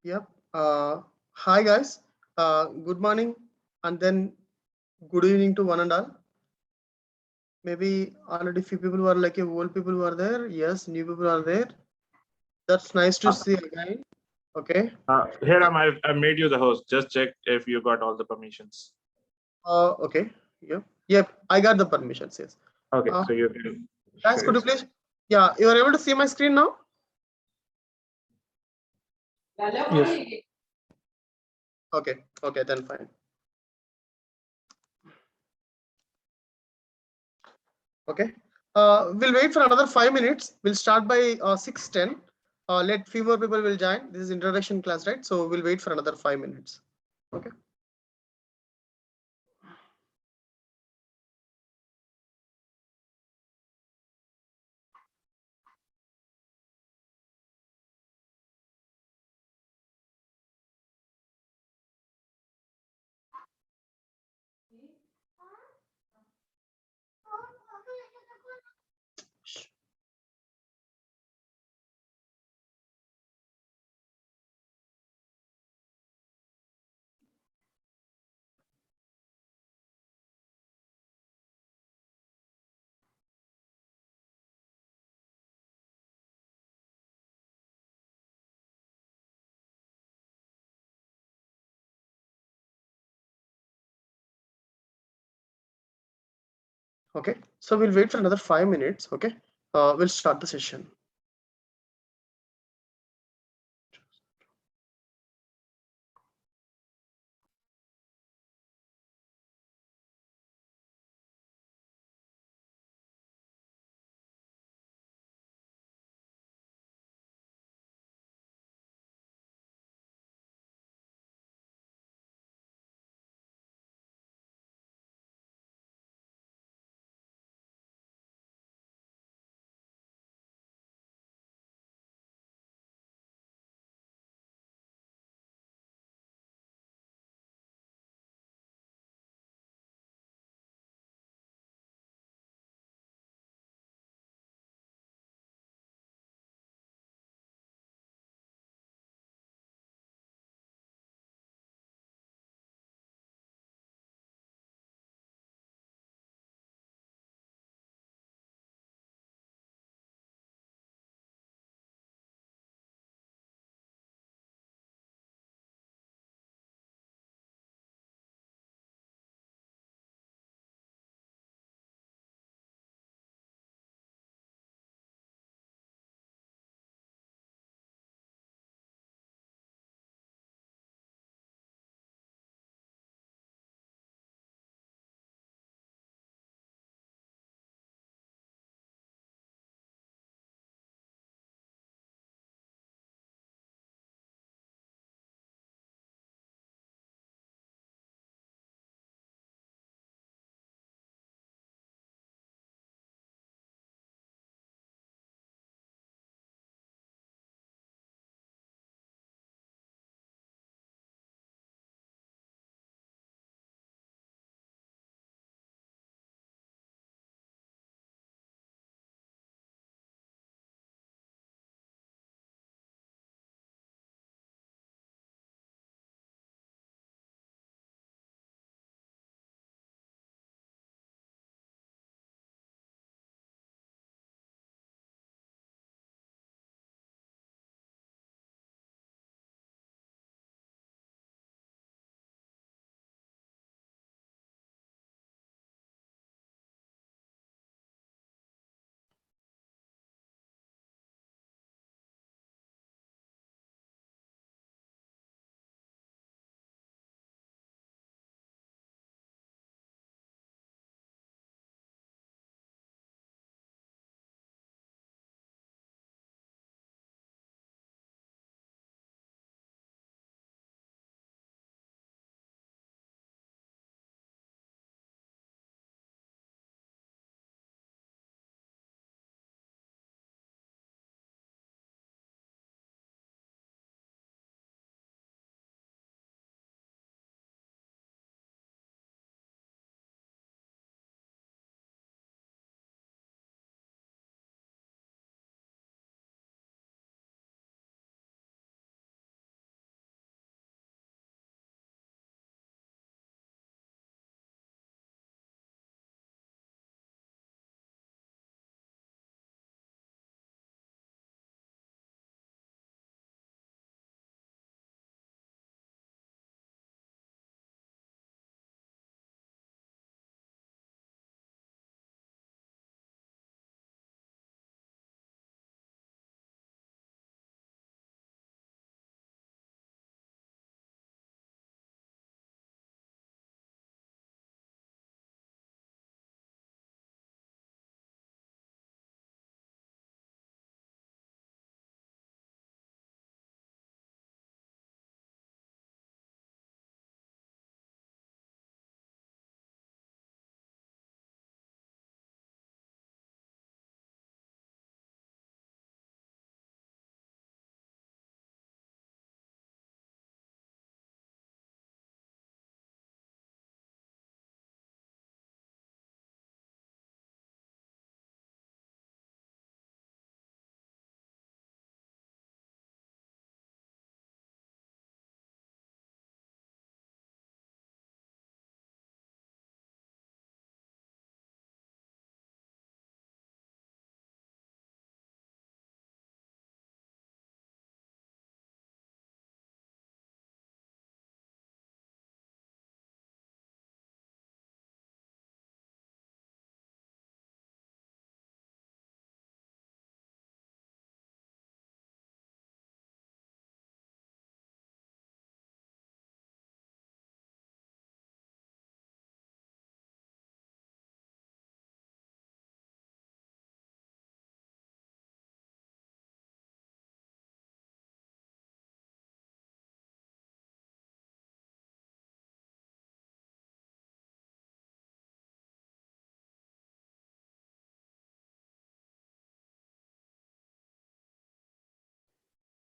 Yep. Hi guys. Good morning and then good evening to one and all. Maybe already few people were like old people were there. Yes, new people are there. That's nice to Uh, see again. Okay. Hiram, I've made you the host. Just check if you got all the permissions. Okay. Yep. Yep. I got the permissions. Yes. Okay, Uh, so you can guys, share could your you screen. please? Yeah, you are able to see my screen now. Yes. Okay. Okay. Then fine. Okay. We'll wait for another 5 minutes. We'll start by 6:10. Let few more people will join. This is introduction class, right? So we'll wait for another 5 minutes. Okay. Okay. So we'll wait for another 5 minutes. Okay. We'll start the session.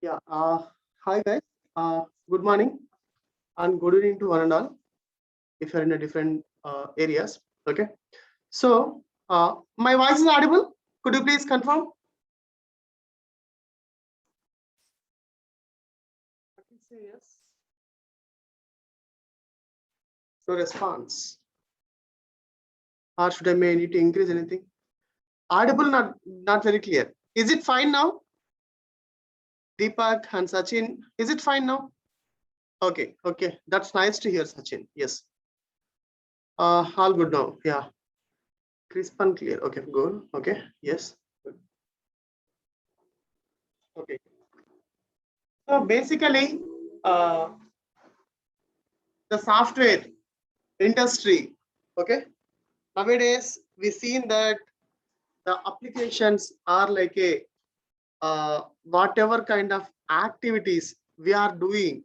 Yeah. Hi guys. Good morning and good evening to one and all. If you're in a different areas, okay. So, my voice is audible. Could you please confirm? I can say yes. No response. Or should I may need to increase anything? Audible, not very clear. Is it fine now? Deepak and Sachin, is it fine now? Okay, okay. That's nice to hear, Sachin. Yes. All good now. Yeah. Crisp and clear. Okay, good. Okay. Yes. Good. Okay. So basically, uh, the software industry, okay, nowadays we seen that the applications are like a whatever kind of activities we are doing,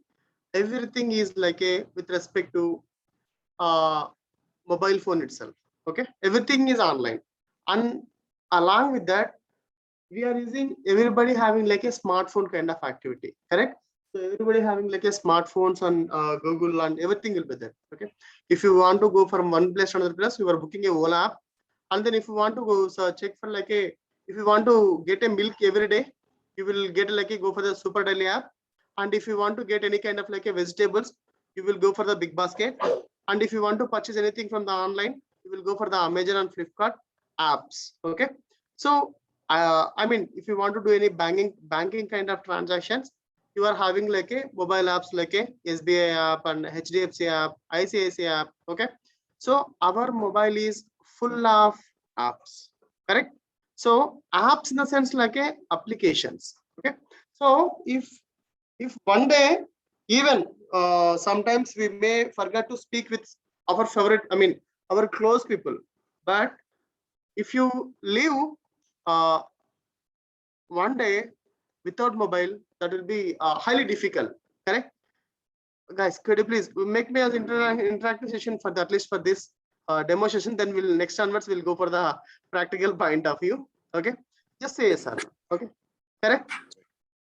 everything is like a with respect to uh, mobile phone itself. Okay, everything is online, and along with that, we are using everybody having like a smartphone kind of activity, correct? So everybody having like a smartphones on Google and everything will be there. Okay, if you want to go from one place to another place, you are booking a Ola app, and then if you want to go check for like a, if you want to get a milk every day, you will get like a go for the Super Daily app, and if you want to get any kind of like a vegetables, you will go for the Big Basket, and if you want to purchase anything from the online, you will go for the Amazon and Flipkart apps. Okay, so I mean, if you want to do any banking kind of transactions, you are having like a mobile apps like a SBI app and HDFC app, ICICI app. Okay, so our mobile is full of apps, correct? So apps in the sense like a applications. Okay, so if one day even sometimes we may forget to speak with our favorite, I mean our close people, but if you live uh, one day without mobile, that will be highly difficult, correct? Guys, could you please make me as interactive session for the, at least for this demo session, then we'll next onwards we'll go for the practical point of view. Okay, just say yes sir. Okay, correct.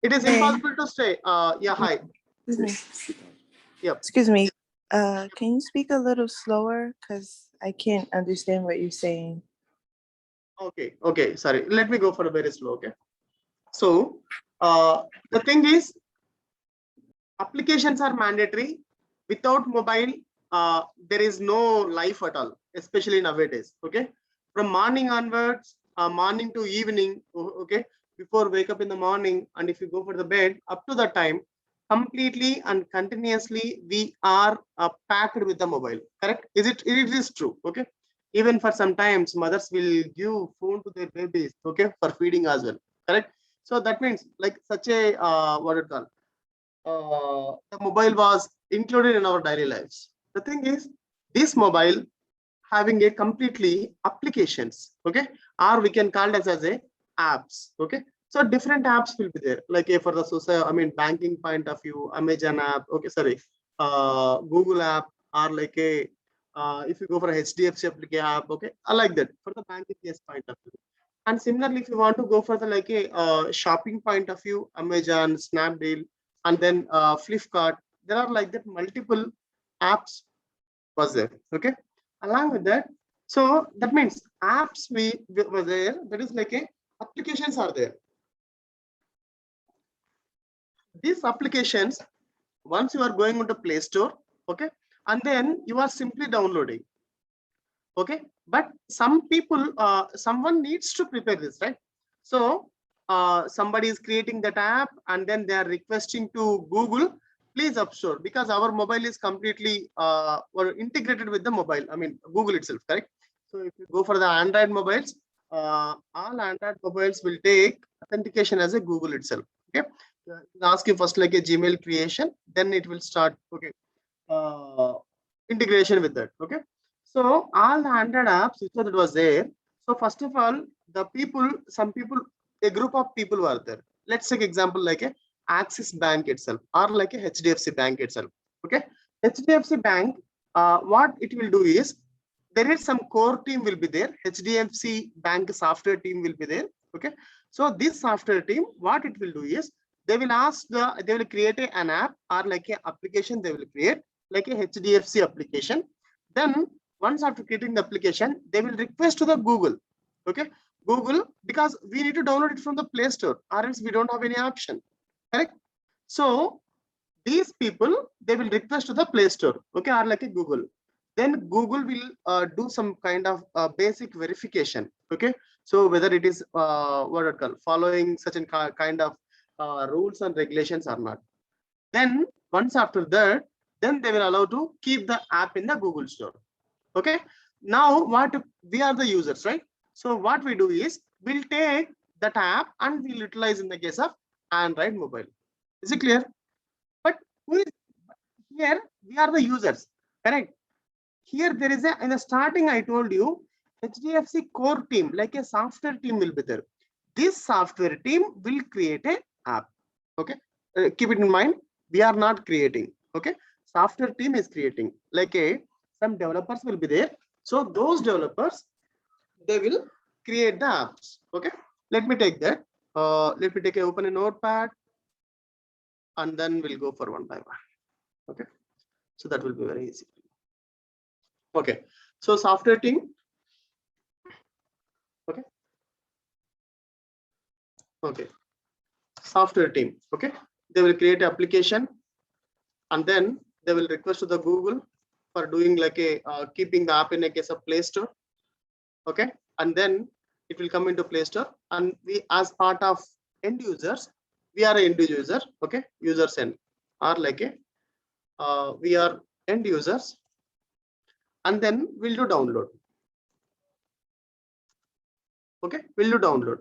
It is Hey. impossible to say yeah, hi. Excuse me. Yep. Excuse me. Can you speak a little slower? Because I can't understand what you're saying. Okay, okay, sorry, let me go for a very slow. Okay, so the thing is, applications are mandatory. Without mobile, there is no life at all, especially nowadays. Okay, from morning onwards, morning to evening. Okay, before wake up in the morning, and if you go for the bed, up to the time, completely and continuously, we are packed with the mobile. Correct? Is it? It is true. Okay. Even for sometimes mothers will give phone to their babies. Okay, for feeding as well. Correct. So that means like such a what it called, the mobile was included in our daily lives. The thing is, this mobile having a completely applications, okay, or we can call it as a apps. Okay, so different apps will be there, like for the social, I mean banking point of view, Amazon app, okay, sorry, Google app, or like a if you go for a HDFC application app, okay, I like that for the banking case point of view. And similarly, if you want to go for the like a shopping point of view, Amazon, Snapdeal, and then Flipkart, there are like that multiple apps was there. Okay, along with that, so that means apps we were there. That is like a applications are there. These applications, once you are going into Play Store, okay, and then you are simply downloading. Okay, but some people, someone needs to prepare this, right? So somebody is creating that app, and then they are requesting to Google, please upstore, because our mobile is completely or integrated with the mobile, I mean Google itself, correct? So if you go for the Android mobiles, all Android mobiles will take authentication as a Google itself. Okay, ask you first like a Gmail creation, then it will start. Okay, integration with that. Okay, so all the 100 apps which that was there. So first of all, the people, some people, a group of people were there. Let's take example like a Axis Bank itself, or like a HDFC Bank itself. Okay, HDFC Bank, what it will do is, there is some core team will be there. HDFC Bank software team will be there. Okay, so this software team, what it will do is, they will create an app or like a application. They will create like a HDFC application. Then once after creating the application, they will request to the Google. Okay, Google, because we need to download it from the Play Store, or else we don't have any option. Correct? So these people, they will request to the Play Store, okay, or like a Google. Then Google will do some kind of basic verification. Okay, so whether it is what it called following such a kind of rules and regulations or not. Then once after that, then they will allow to keep the app in the Google Store. Okay, now what we are the users, right? So what we do is we'll take that app and we'll utilize in the case of Android mobile. Is it clear? But who is here? We are the users, correct? Here there is a, in the starting I told you, HDFC core team, like a software team will be there. This software team will create a app. Okay, keep it in mind, we are not creating. Okay, software team is creating, like a some developers will be there. So those developers, they will create the apps. Okay, let me take that. Let me take a open a notepad, and then we'll go for one by one. Okay, so that will be very easy. Okay, so software team. Okay, okay, software team. Okay, they will create an application, and then they will request to the Google for doing like a keeping the app in a case of Play Store. Okay, and then it will come into Play Store, and we as part of end users, we are an end user. Okay, users end are like a we are end users, and then we'll do download. Okay, we'll do download.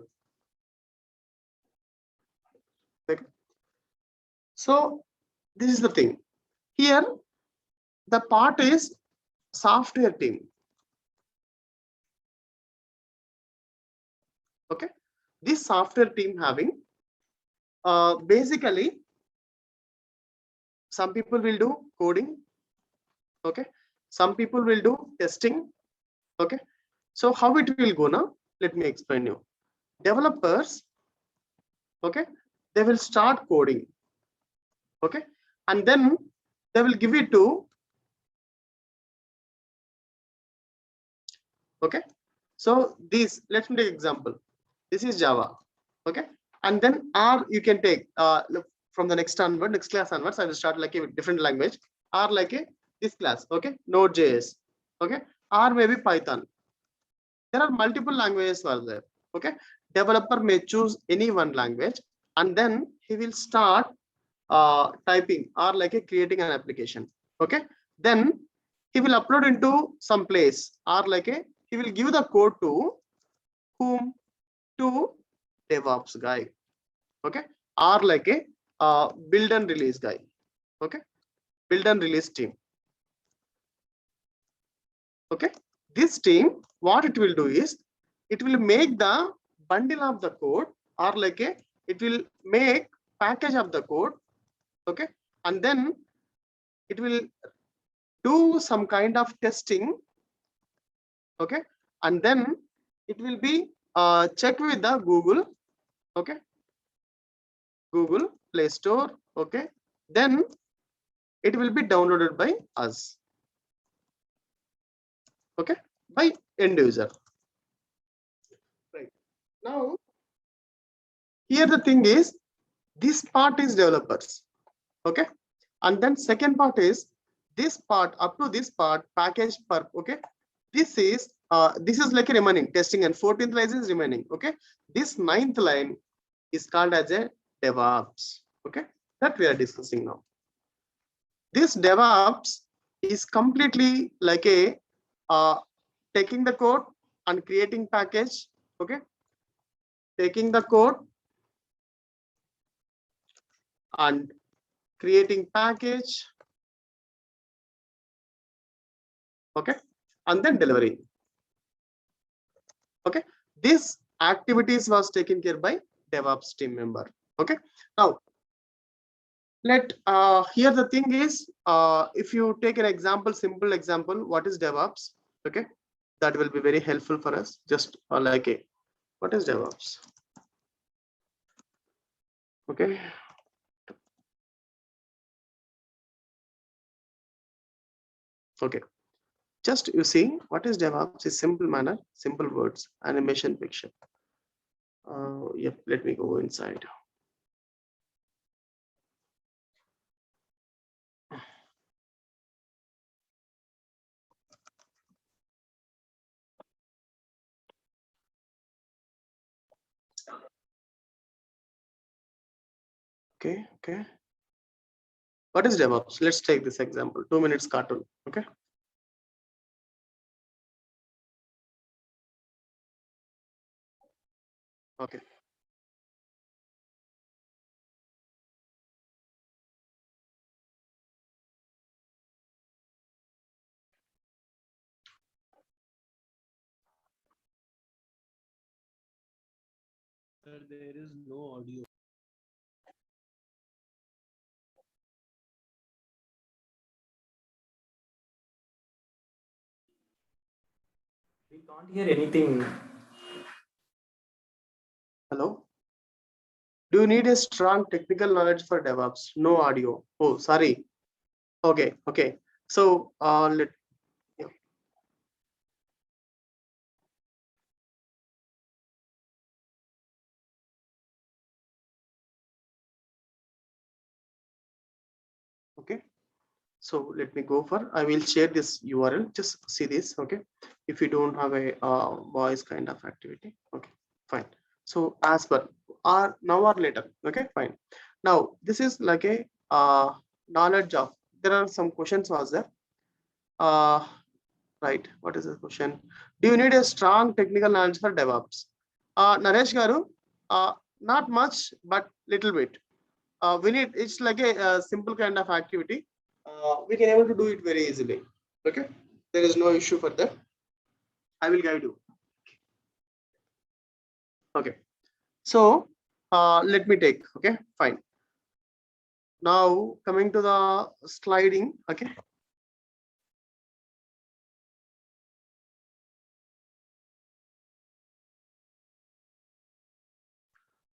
Okay, so this is the thing. Here the part is software team. Okay, this software team having basically some people will do coding. Okay, some people will do testing. Okay, so how it will go now, let me explain you. Developers, okay, they will start coding. Okay, and then they will give it to, okay, so this, let me take example, this is Java. Okay, and then R you can take from the next onward, next class onwards, I will start like a different language, or like a this class. Okay, Node.js. Okay, or maybe Python. There are multiple languages are there. Okay, developer may choose any one language, and then he will start typing or like a creating an application. Okay, then he will upload into some place, or like a he will give the code to whom, to DevOps guy. Okay, or like a build and release guy. Okay, build and release team. Okay, this team, what it will do is it will make the bundle of the code, or like a it will make package of the code. Okay, and then it will do some kind of testing. Okay, and then it will be check with the Google. Okay, Google Play Store. Okay, then it will be downloaded by us. Okay, by end user. Right, now here the thing is, this part is developers. Okay, and then second part is this part, up to this part package per. Okay, this is like a remaining testing, and 14th line is remaining. Okay, this 9th line is called as a DevOps. Okay, that we are discussing now. This DevOps is completely like a taking the code and creating package. Okay, taking the code and creating package. Okay, and then delivery. Okay, this activities was taken care by DevOps team member. Okay, now let here the thing is, if you take an example, simple example, what is DevOps? Okay, that will be very helpful for us. Just like a what is DevOps? Okay, Okay, just you see what is DevOps is simple manner, simple words, animation, picture. Yep, let me go inside. Okay. What is DevOps? Let's take this example. 2 minutes cartoon. Okay. Okay. Sir, there is no audio. We can't hear anything. Hello. Do you need a strong technical knowledge for DevOps? No audio. Oh, sorry. Okay. So let yeah. Okay. So let me go for. I will share this URL. Just see this. Okay. If you don't have a voice kind of activity. Okay. Fine. So as per or now or later. Okay. Fine. Now this is like a knowledge of. There are some questions was there. Right. What is the question? Do you need a strong technical knowledge for DevOps? Naresh Garu, not much, but little bit. We need, it's like a simple kind of activity. We can able to do it very easily. Okay. There is no issue for that. I will guide you. Okay. So let me take. Okay. Fine. Now coming to the sliding. Okay.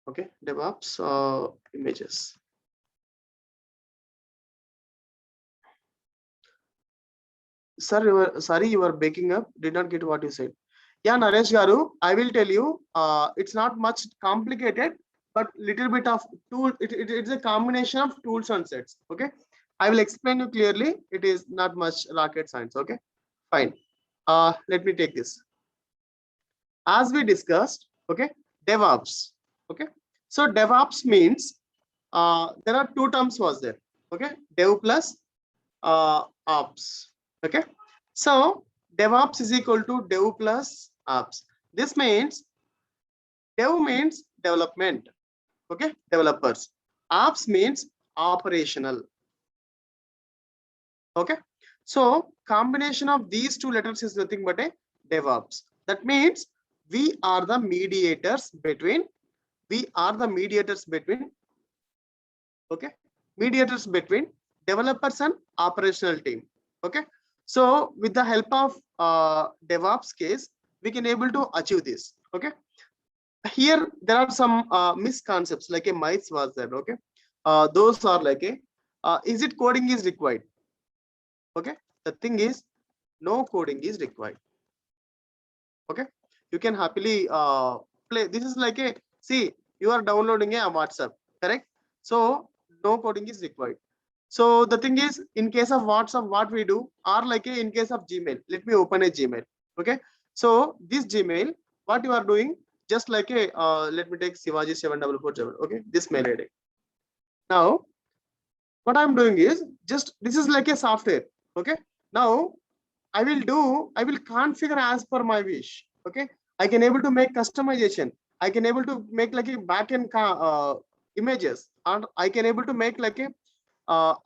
Okay. DevOps images. Sir, sorry, you are breaking up. Did not get what you said. Yeah, Naresh Garu, I will tell you. It's not much complicated, but little bit of tool. It's a combination of tools and sets. Okay, I will explain you clearly. It is not much rocket science. Okay, fine. Let me take this. As we discussed, okay, DevOps. Okay, so DevOps means there are two terms was there. Okay, Dev plus ops. Okay, so DevOps is equal to Dev plus ops. This means Dev means development. Okay, developers. Ops means operational. Okay, so combination of these two letters is nothing but a DevOps. That means we are the mediators between. Okay, mediators between developers and operational team. Okay, so with the help of DevOps case, we can able to achieve this. Okay, here there are some misconceptions like a myths was there. Okay, those are like a is it coding is required? Okay, the thing is no coding is required. Okay, you can happily play. This is like a, see, you are downloading a WhatsApp, correct? So no coding is required. So the thing is, in case of WhatsApp, what we do, or like a, in case of Gmail, let me open a Gmail. Okay, so this Gmail, what you are doing, just like a let me take Sivaji7447. Okay, this mail ID. Now what I'm doing is just, this is like a software. Okay, now I will configure as per my wish. Okay, I can able to make customization. I can able to make like a backend images, and I can able to make like a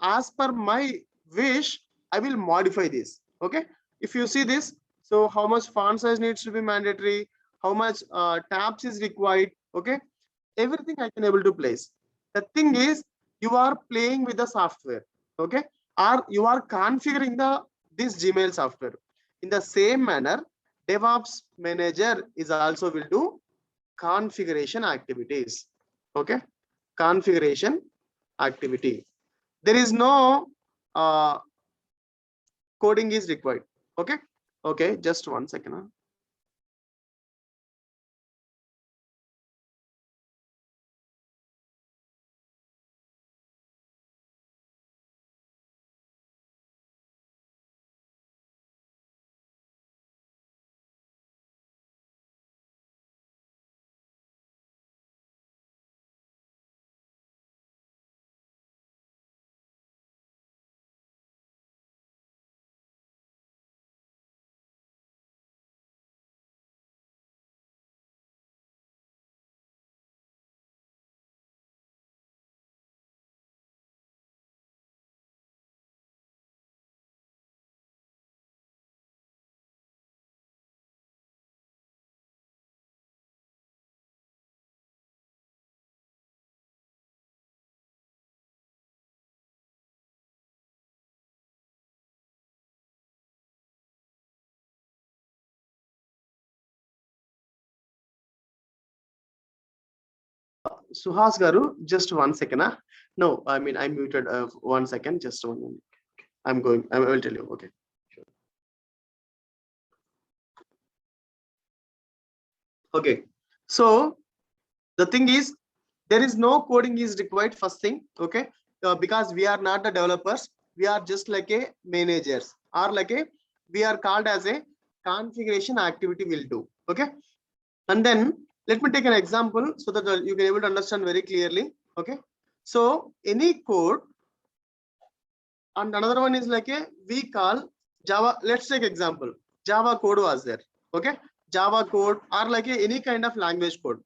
as per my wish. I will modify this. Okay, if you see this, so how much font size needs to be mandatory, how much tabs is required. Okay, everything I can able to place. The thing is, you are playing with the software. Okay, or you are configuring the this Gmail software. In the same manner, DevOps manager is also will do configuration activities. Okay, configuration activity. There is no coding is required. Okay. Okay, just 1 second. Suhas Garu, just 1 second. No, I mean, I muted 1 second, just 1 minute. I will tell you. Okay. Sure. Okay. So the thing is, there is no coding is required first thing. Okay. Because we are not the developers. We are just like a managers or like a, we are called as a configuration activity will do. Okay. And then let me take an example so that you can able to understand very clearly. Okay. So any code, and another one is like a, we call Java. Let's take example. Java code was there. Okay. Java code or like a, any kind of language code.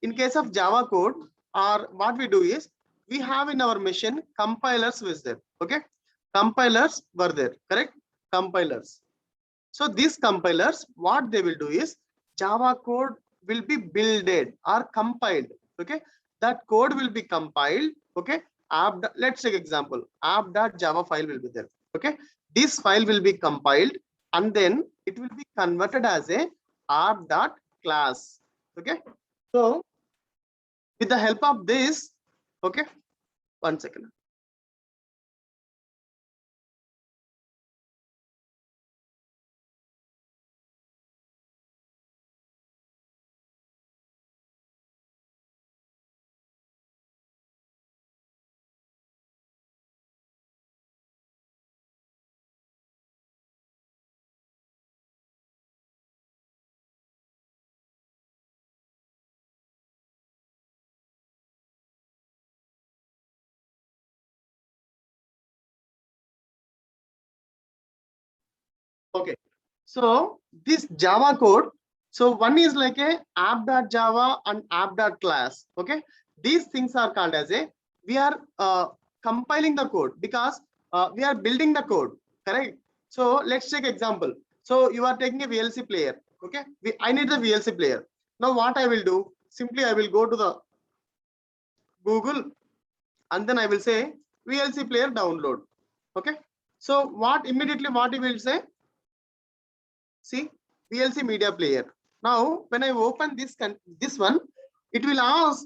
In case of Java code, or what we do is we have in our machine compilers was there. Okay. Compilers were there. Correct. Compilers. So these compilers, what they will do is Java code will be builded or compiled. Okay. That code will be compiled. Okay. App, let's take example. App.java file will be there. Okay. This file will be compiled and then it will be converted as a app.class. Okay. So with the help of this, okay, 1 second. Okay, so this Java code, so one is like a app.java and app.class. Okay, these things are called as a, we are compiling the code because we are building the code. Correct. So let's take example. So you are taking a VLC player. Okay, I need the VLC player. Now what I will do? Simply I will go to the Google and then I will say VLC player download. Okay, so what immediately what you will say? See, VLC media player. Now when I open this one, it will ask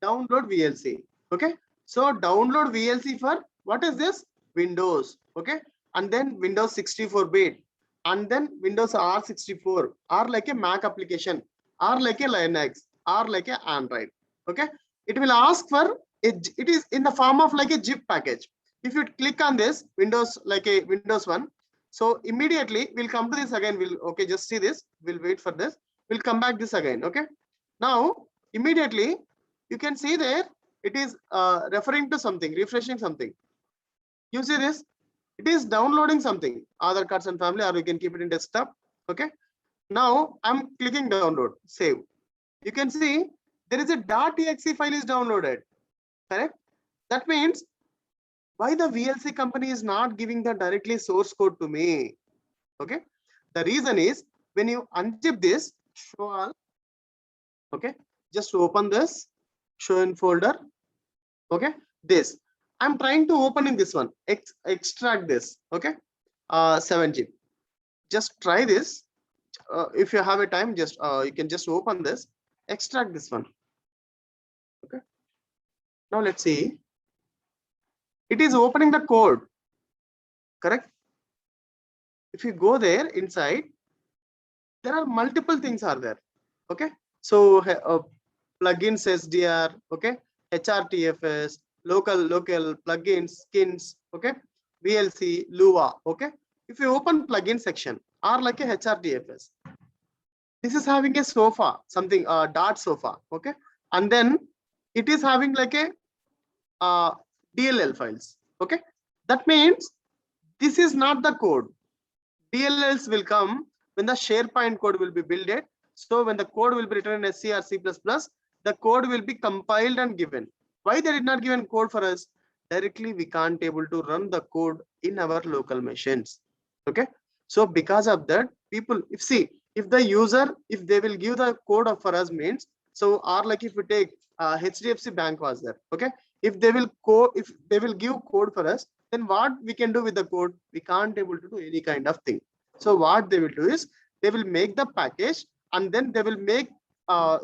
download VLC. Okay, so download VLC for what is this? Windows. Okay, and then Windows 64-bit and then Windows R64 or like a Mac application or like a Linux or like a Android. Okay, it will ask for it is in the form of like a zip package. If you click on this Windows, like a Windows 1, so immediately we'll come to this again. We'll, okay, just see this. We'll wait for this. We'll come back this again. Okay, now immediately you can see there it is referring to something, refreshing something. You see this, it is downloading something, Aadhaar cards and family, or you can keep it in desktop. Okay, now I'm clicking download, save. You can see there is a .exe file is downloaded. Correct. That means why the VLC company is not giving the directly source code to me? Okay, the reason is when you unzip this, show all. Okay, just open this, show in folder. Okay, this I'm trying to open in this one, extract this. Okay, 7 zip. Just try this. If you have a time, just you can just open this, extract this one. Okay, now let's see. It is opening the code. Correct. if you go there inside, there are multiple things are there. Okay, so plugins SDR, okay, HRTFS, local plugins, skins, okay, VLC, Lua, okay. If you open plugin section or like a HRTFS, this is having a sofa, something dart sofa, okay, and then it is having like a DLL files, okay. That means this is not the code. DLLs will come when the SharePoint code will be built. So when the code will be written in SC or C++, the code will be compiled and given. Why they did not given code for us? Directly we can't able to run the code in our local machines. Okay. So because of that, people, if the user, if they will give the code for us means, so or like if we take HDFC Bank was there. Okay. If they will give code for us, then what we can do with the code? We can't able to do any kind of thing. So what they will do is they will make the package and then they will make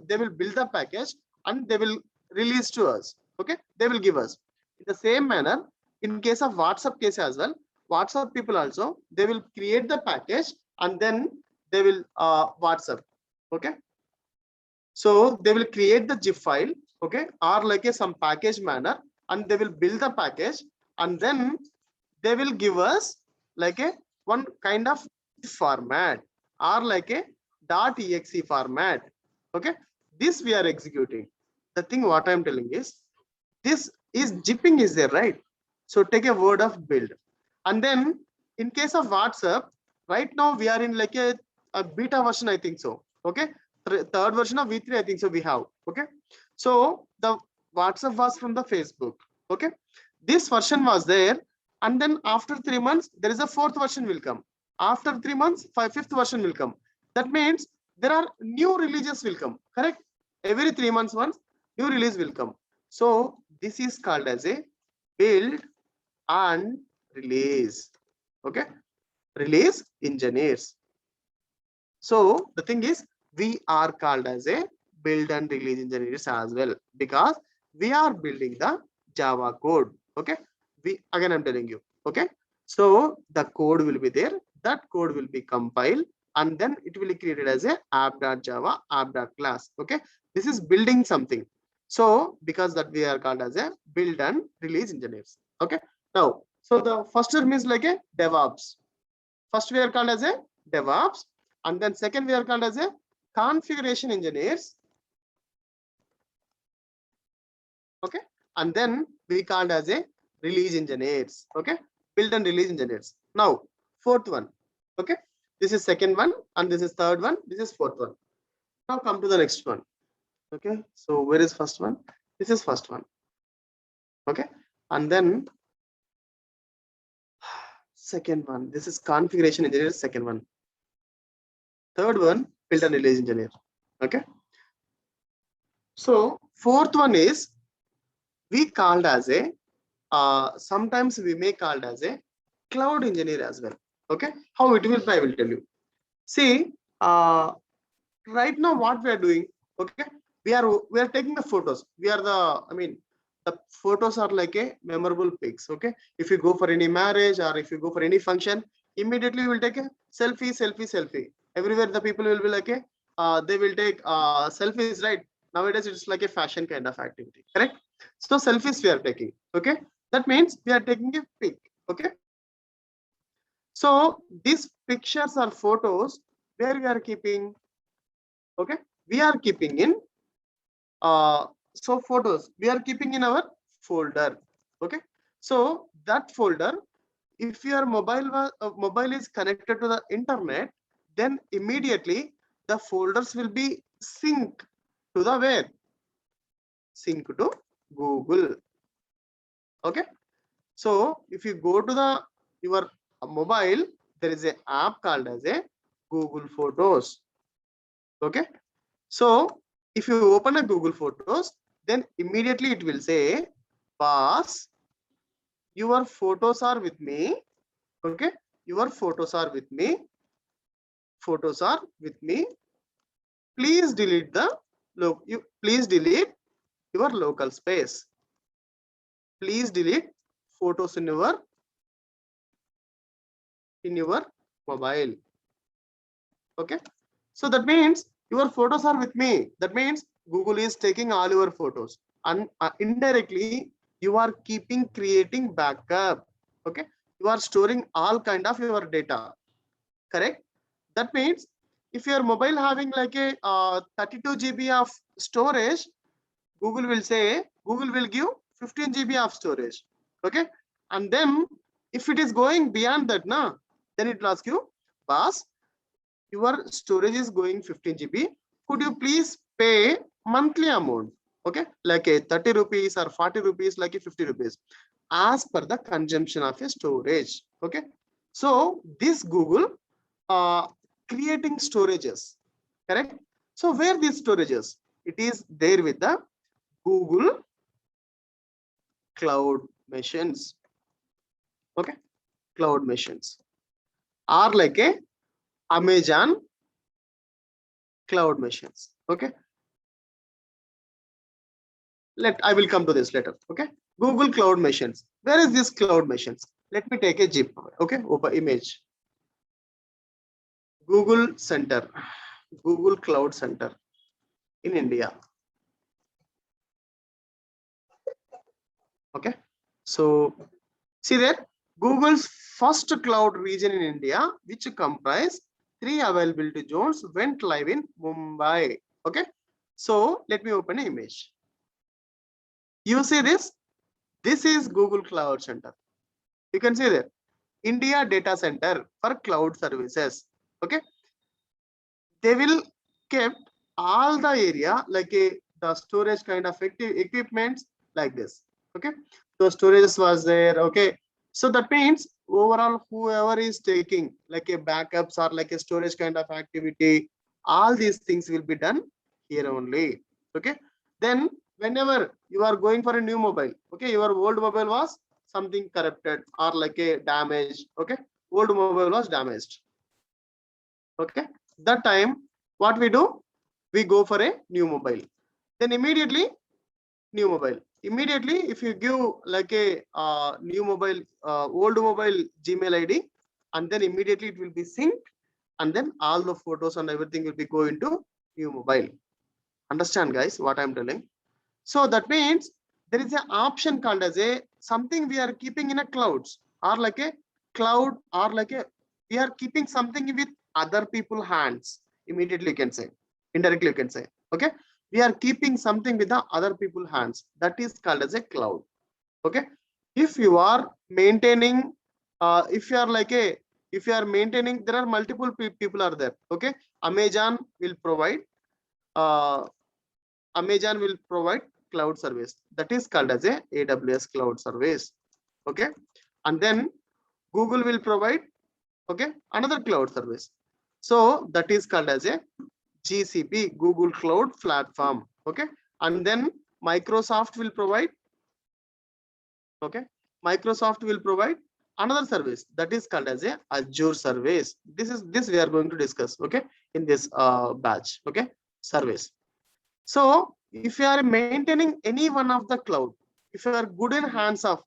they will build the package and they will release to us. Okay, they will give us. In the same manner, in case of WhatsApp case as well, WhatsApp people also, they will create the package and then they will WhatsApp. Okay, so they will create the zip file, okay, or like a some package manner, and they will build the package and then they will give us like a one kind of format or like a .exe format. Okay, this we are executing. The thing what I'm telling is this is zipping is there, right? So take a word of build, and then in case of WhatsApp, right now we are in like a beta version, I think so. Okay, third version of V3, I think so we have. Okay, so the WhatsApp was from the Facebook. Okay, this version was there, and then after 3 months there is a fourth version will come. After 3 months, fifth version will come. That means there are new releases will come. Correct? Every 3 months once new release will come. So this is called as a build and release. Okay, release engineers. So the thing is, we are called as a build and release engineers as well, because we are building the Java code. Okay, again I'm telling you. Okay, so the code will be there, that code will be compiled and then it will be created as a app.java app.class. Okay, this is building something. So because that we are called as a build and release engineers. Okay, now so the first term is like a DevOps. First we are called as a DevOps, and then second we are called as a configuration engineers. Okay, and then we called as a release engineers. Okay, build and release engineers. Now fourth one. Okay, this is second one and this is third one, this is fourth one. Now come to the next one. Okay, so where is first one? This is first one. Okay, and then second one, this is configuration engineer, second one. Third one, build and release engineer. Okay, so fourth one is we called as a sometimes we may called as a cloud engineer as well. Okay, how it will, I will tell you. See, right now what we are doing, okay, we are taking the photos. We are the, the photos are like a memorable pics. Okay, if you go for any marriage or if you go for any function, immediately you will take a selfie. Everywhere the people will be like a they will take selfies, right? Nowadays it's like a fashion kind of activity, correct? So selfies we are taking. Okay, that means we are taking a pic. Okay, so these pictures or photos where we are keeping. Okay, we are keeping in so photos we are keeping in our folder. Okay, so that folder, if your mobile is connected to the internet, then immediately the folders will be sync to the where? Sync to Google. Okay, so if you go to the your mobile, there is an app called as a Google Photos. Okay, so if you open a Google Photos, then immediately it will say, boss, your photos are with me. Okay, your photos are with me. Photos are with me. Please delete please delete your local space. Please delete photos in your mobile. Okay, so that means your photos are with me. That means Google is taking all your photos, and indirectly you are creating backup. Okay, you are storing all kind of your data. Correct. That means if your mobile having like a 32 GB of storage, Google will give 15 GB of storage. Okay, and then if it is going beyond that, then it will ask you, boss, your storage is going 15 GB. Could you please pay monthly amount? Okay, like a 30 rupees or 40 rupees, like a 50 rupees, as per the consumption of a storage. Okay, so this Google creating storages. Correct. So where these storages? It is there with the Google Cloud Machines. Okay, Cloud Machines are like a Amazon Cloud Machines. Okay, I will come to this later. Okay, Google Cloud Machines. Where is this Cloud Machines? Let me take a zip. Okay, open image. Google Center, Google Cloud Center in India. Okay, so see there, Google's first cloud region in India, which comprise 3 availability zones, went live in Mumbai. Okay, so let me open an image. You see this? This is Google Cloud Center. You can see there, India Data Center for Cloud Services. Okay, they will kept all the area like the storage kind of equipments like this. Okay, so storage was there. Okay, so that means overall whoever is taking like a backups or like a storage kind of activity, all these things will be done here only. Okay, then whenever you are going for a new mobile, okay, your old mobile was something corrupted or like a damage. Okay, old mobile was damaged. Okay, that time what we do, we go for a new mobile, then immediately new mobile. Immediately if you give like a new mobile, old mobile Gmail ID, and then immediately it will be synced, and then all the photos and everything will be going to new mobile. Understand guys what I'm telling? So that means there is an option called as a something we are keeping in a clouds, or like a cloud, or like a we are keeping something with other people hands. Immediately you can say, indirectly you can say. Okay, we are keeping something with the other people hands, that is called as a cloud. Okay, if you are maintaining if you are like a if you are maintaining, there are multiple people are there. Okay, Amazon will provide cloud service, that is called as a AWS cloud service. Okay, and then Google will provide, okay, another cloud service, so that is called as a GCP, Google Cloud Platform. Okay, and then Microsoft will provide, okay, Microsoft will provide another service, that is called as a Azure service. This we are going to discuss, okay, in this batch. Okay, service. So if you are maintaining any one of the cloud, if you are good in hands of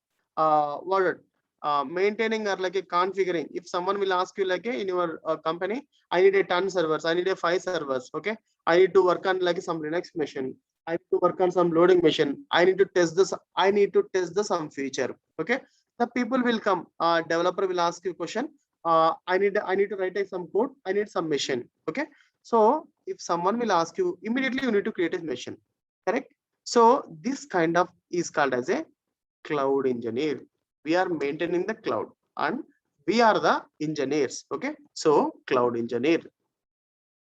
maintaining or like a configuring, if someone will ask you like in your company, I need a 10 servers, I need a 5 servers. Okay, I need to work on like some Linux machine, I need to work on some loading machine, I need to test this, I need to test the some feature. Okay, the people will come, developer will ask you question, I need to write some code, I need some machine. Okay, so if someone will ask you, immediately you need to create a machine. Correct. So this kind of is called as a cloud engineer. We are maintaining the cloud and we are the engineers. Okay, so cloud engineer.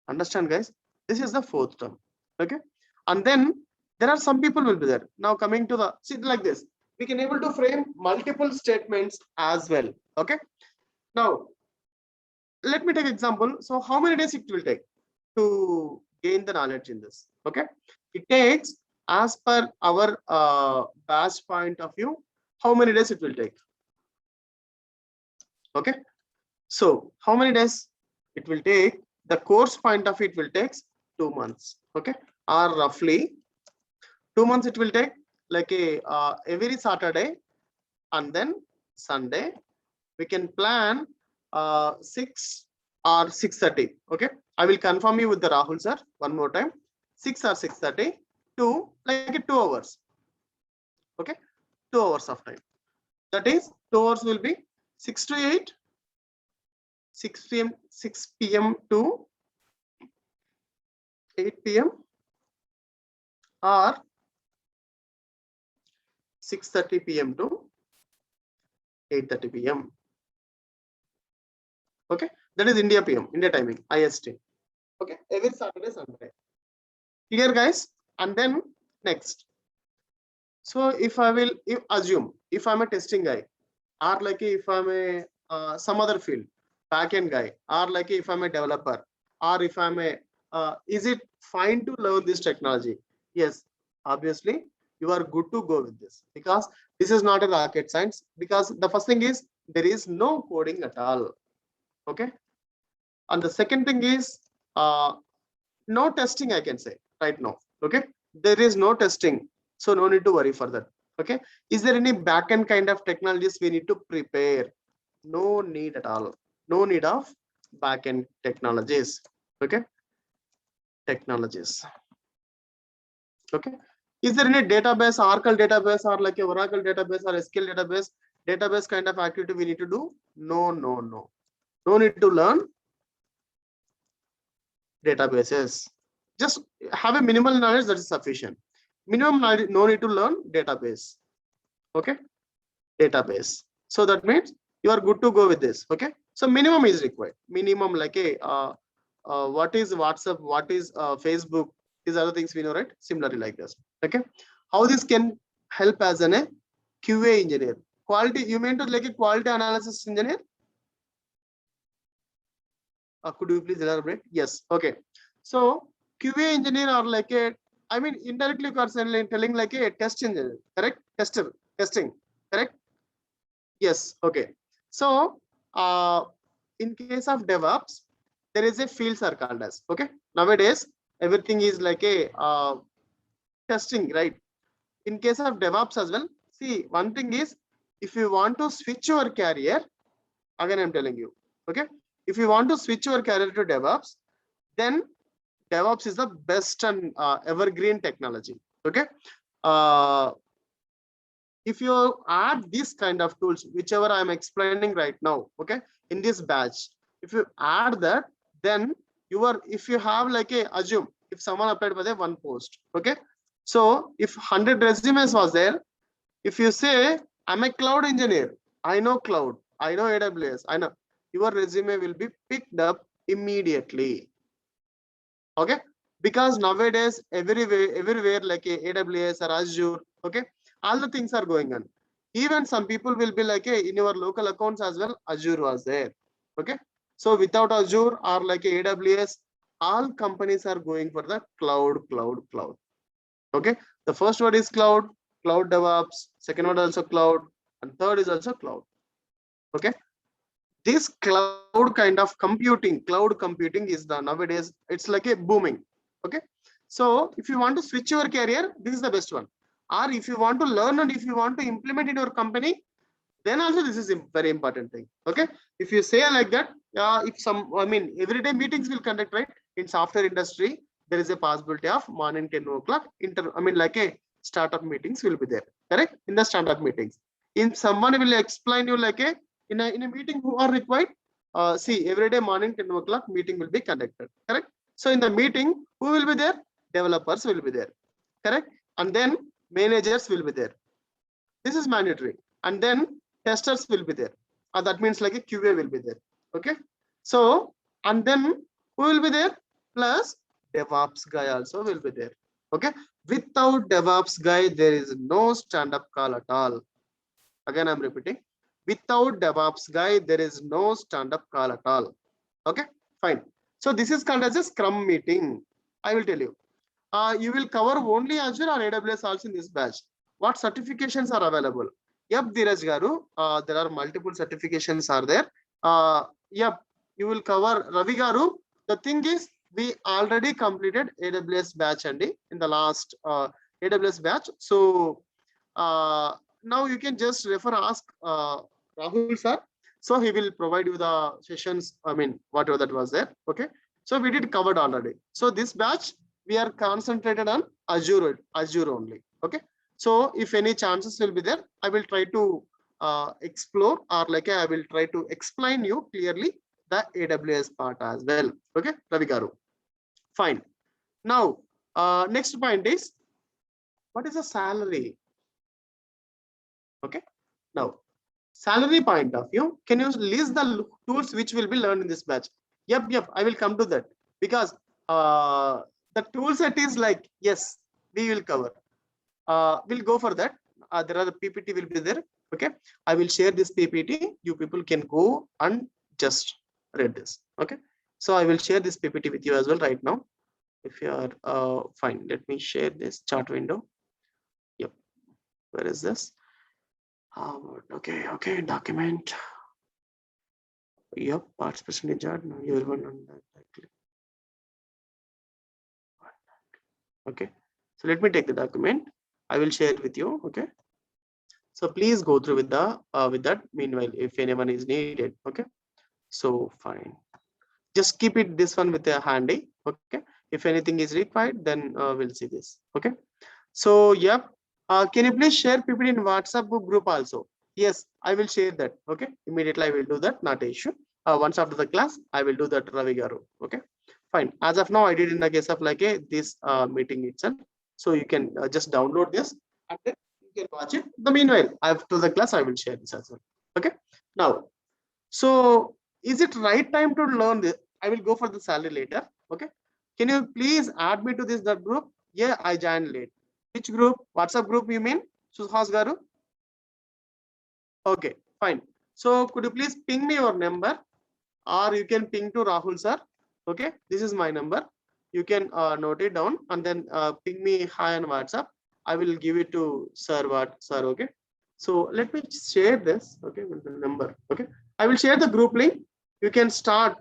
Understand guys, this is the fourth term. Okay, and then there are some people will be there. Now coming to the, see like this, we can able to frame multiple statements as well. Okay, now let me take example. So how many days it will take to gain the knowledge in this? Okay, it takes, as per our batch point of view, how many days it will take? Okay, so how many days it will take? The course point of it will take 2 months. Okay, or roughly 2 months it will take, like a every Saturday and then Sunday we can plan 6 or 6:30. Okay, I will confirm you with the Rahul sir one more time. 6 or 6:30 to like 2 hours. Okay, 2 hours of time. That is 2 hours will be 6 to 8, 6 p.m. to 8 p.m. or 6:30 p.m. to 8:30 p.m. Okay, that is India PM, India timing, IST. Okay, every Saturday, Sunday. Clear, guys? And then next. So if assume if I'm a testing guy, or like if I'm a some other field, backend guy, or like if I'm a developer, or if I'm a is it fine to learn this technology? Yes, obviously you are good to go with this, because this is not a rocket science. Because the first thing is there is no coding at all. Okay, and the second thing is no testing, I can say right now. Okay, there is no testing, so no need to worry for that. Okay, is there any backend kind of technologies we need to prepare? No need at all. No need of backend technologies. Okay, technologies. Okay, is there any database, Oracle database, or like a Oracle database or SQL database kind of activity we need to do? No, no, no. No need to learn databases. Just have a minimal knowledge, that is sufficient. Minimum knowledge, no need to learn database. Okay, database. So that means you are good to go with this. Okay, so minimum is required. Minimum like a what is WhatsApp, what is Facebook, these other things we know, right? Similarly like this. Okay, how this can help as a QA engineer? Quality, you mean to like a quality analysis engineer? Could you please elaborate? Yes. Okay. So QA engineer are like a, I mean indirectly you are telling like a test engineer, correct? Tester, testing, correct? Yes. Okay. So in case of DevOps, there is a fields are called as. Okay. Nowadays everything is like a testing, right? In case of DevOps as well. See, one thing is, if you want to switch your career, again I'm telling you. Okay. If you want to switch your career to DevOps, then DevOps is the best and evergreen technology. Okay. If you add this kind of tools, whichever I'm explaining right now, okay, in this batch, if you add that, then you are, if you have like a, assume if someone applied for the one post, okay, so if 100 resumes was there, if you say I'm a cloud engineer, I know cloud, I know AWS, I know, your resume will be picked up immediately. Okay, because nowadays everywhere like a AWS or Azure, okay, all the things are going on. Even some people will be like a, in your local accounts as well, Azure was there. Okay, so without Azure or like a AWS, all companies are going for the cloud. Okay, the first word is cloud DevOps, second word also cloud, and third is also cloud. Okay, this cloud kind of computing, cloud computing is the nowadays, it's like a booming. Okay, so if you want to switch your career, this is the best one. Or if you want to learn and if you want to implement in your company, then also this is a very important thing. Okay, if you say like that, if some, I mean, everyday meetings will conduct, right? In software industry, there is a possibility of morning 10 o'clock I mean like a startup meetings will be there, correct? In the startup meetings, in someone will explain you like a in a meeting who are required. See, every day morning 10 o'clock meeting will be conducted, correct? So in the meeting, who will be there? Developers will be there, correct? And then managers will be there. This is mandatory. And then testers will be there. That means like a QA will be there. Okay. So, and then who will be there? Plus DevOps guy also will be there. Okay. Without DevOps guy, there is no stand-up call at all. Again, I'm repeating. Without DevOps guy, there is no stand-up call at all. Okay, fine. So this is called as a Scrum meeting. I will tell you. You will cover only Azure or AWS also in this batch. What certifications are available? Yep, Dheeraj Garu, there are multiple certifications are there. Yep, you will cover Ravi Garu. The thing is, we already completed AWS batch and in the last AWS batch. So now you can just ask Rahul sir. So he will provide you the sessions, I mean, whatever that was there. Okay. So we did covered already. So this batch, we are concentrated on Azure only. Okay. So if any chances will be there, I will try to explore, or like I will try to explain you clearly the AWS part as well. Okay, Ravi Garu. Fine. Now, next point is, what is the salary? Okay. Now, salary point of view, can you list the tools which will be learned in this batch? Yep, I will come to that, because the tool set is like, yes, we will cover. We'll go for that. There are the PPT will be there. Okay, I will share this PPT. You people can go and just read this. Okay, so I will share this PPT with you as well right now. If you are fine, let me share this chart window. Yep, where is this? Okay, document. Yep, parts percentage chart. Now you will on that. Okay, so let me take the document. I will share it with you. Okay, so please go through with the with that. Meanwhile, if anyone is needed, okay. So fine, just keep it this one with a handy. Okay, if anything is required, then we'll see this. Okay, so yep, can you please share PPT in WhatsApp group also? Yes, I will share that. Okay, immediately I will do that. Not an issue. Once after the class, I will do that, Ravi Garu. Okay, fine. As of now, I did in the case of like this meeting itself. So you can just download this and then you can watch it. The meanwhile, after the class, I will share this as well. Okay. Now, so is it right time to learn this? I will go for the salary later. Okay. Can you please add me to this that group? Yeah, I joined late. Which group? WhatsApp group you mean? Suhas Garu? Okay, fine. So could you please ping me your number, or you can ping to Rahul sir. Okay, this is my number. You can note it down and then ping me hi on WhatsApp. I will give it to sir. Okay. So let me share this. Okay, with the number. Okay, I will share the group link. You can start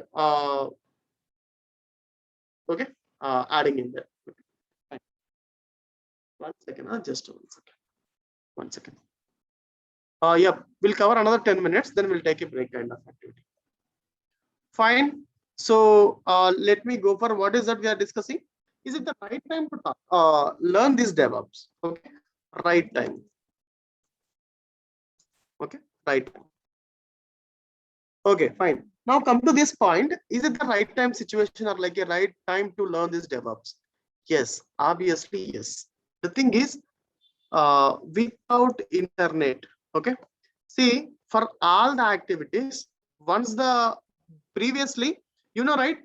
okay, adding in there. Okay. 1 second, just 1 second. 1 second. Yeah, we'll cover another 10 minutes, then we'll take a break kind of activity. Fine. So let me go for what is that we are discussing. Is it the right time to talk, learn this DevOps? Okay, right time. Okay, right time. Okay, fine. Now come to this point. Is it the right time situation or like a right time to learn this DevOps? Yes, obviously yes. The thing is, without internet, okay. See, for all the activities, once the previously, you know, right?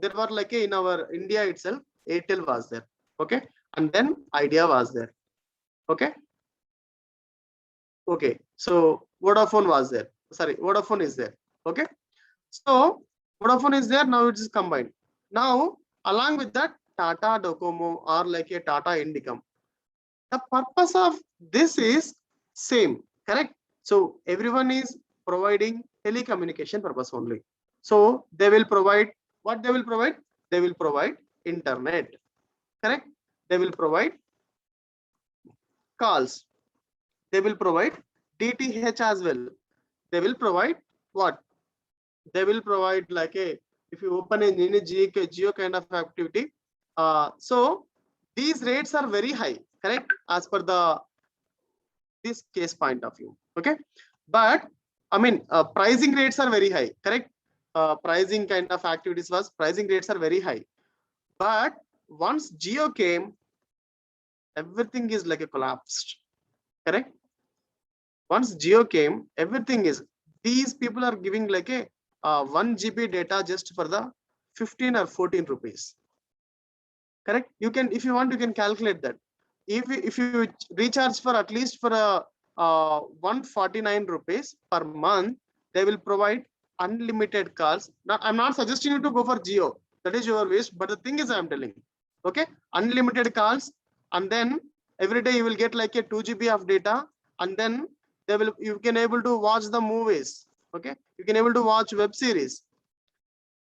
There were like in our India itself, Airtel was there, okay, and then Idea was there, okay. Okay, so Vodafone was there. Sorry, Vodafone is there. Okay, so Vodafone is there. Now it is combined. Now, along with that, Tata Docomo or like a Tata Indicom. The purpose of this is same, correct? So everyone is providing telecommunication purpose only. So they will provide what they will provide. They will provide internet, correct? They will provide calls. They will provide DTH as well. They will provide what? They will provide like a, if you open in any geo kind of activity. So these rates are very high, correct? As per the this case point of view, okay. But I mean, pricing rates are very high, correct? Pricing kind of activities was pricing rates are very high. But once Geo came, everything is like a collapsed, correct? Once Geo came, everything is, these people are giving like a 1 GB data just for the 15 or 14 rupees. Correct? You can, if you want, you can calculate that. If you recharge for at least for a 149 rupees per month, they will provide unlimited calls. Now, I'm not suggesting you to go for Geo. That is your wish. But the thing is, I'm telling you, okay, unlimited calls, and then every day you will get like a 2 GB of data, and then they will, you can able to watch the movies. Okay, you can able to watch web series.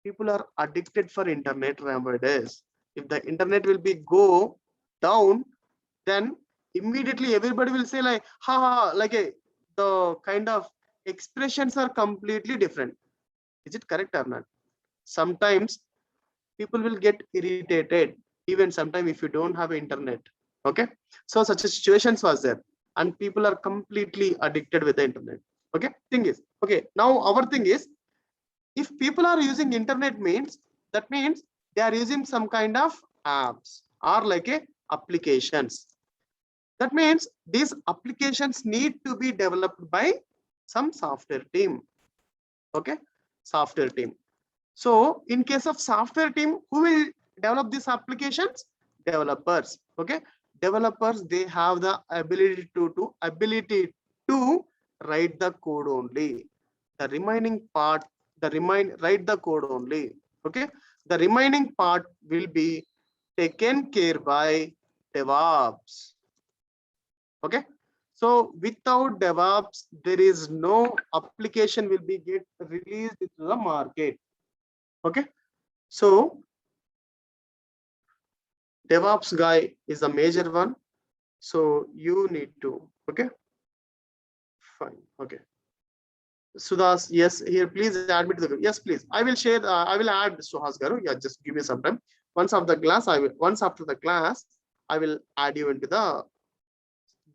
People are addicted for internet nowadays. If the internet will be go down, then immediately everybody will say like, ha, like the kind of expressions are completely different. Is it correct or not? Sometimes people will get irritated, even sometimes if you don't have internet. Okay, so such a situations was there, and people are completely addicted with the internet. Okay, thing is, okay, now our thing is, if people are using internet means, that means they are using some kind of apps or like a applications. That means these applications need to be developed by some software team. Okay, software team. So in case of software team, who will develop these applications? Developers. Okay, developers, they have the ability to write the code only. The remaining part, write the code only. Okay, the remaining part will be taken care by DevOps. Okay, so without DevOps, there is no application will be get released into the market. Okay, so DevOps guy is a major one, so you need to. Okay, fine. Okay, Sudas, yes, here please add me to the group. Yes, please, I will share. I will add Suhas Garu. Yeah, just give me some time. Once after the class I will add you into the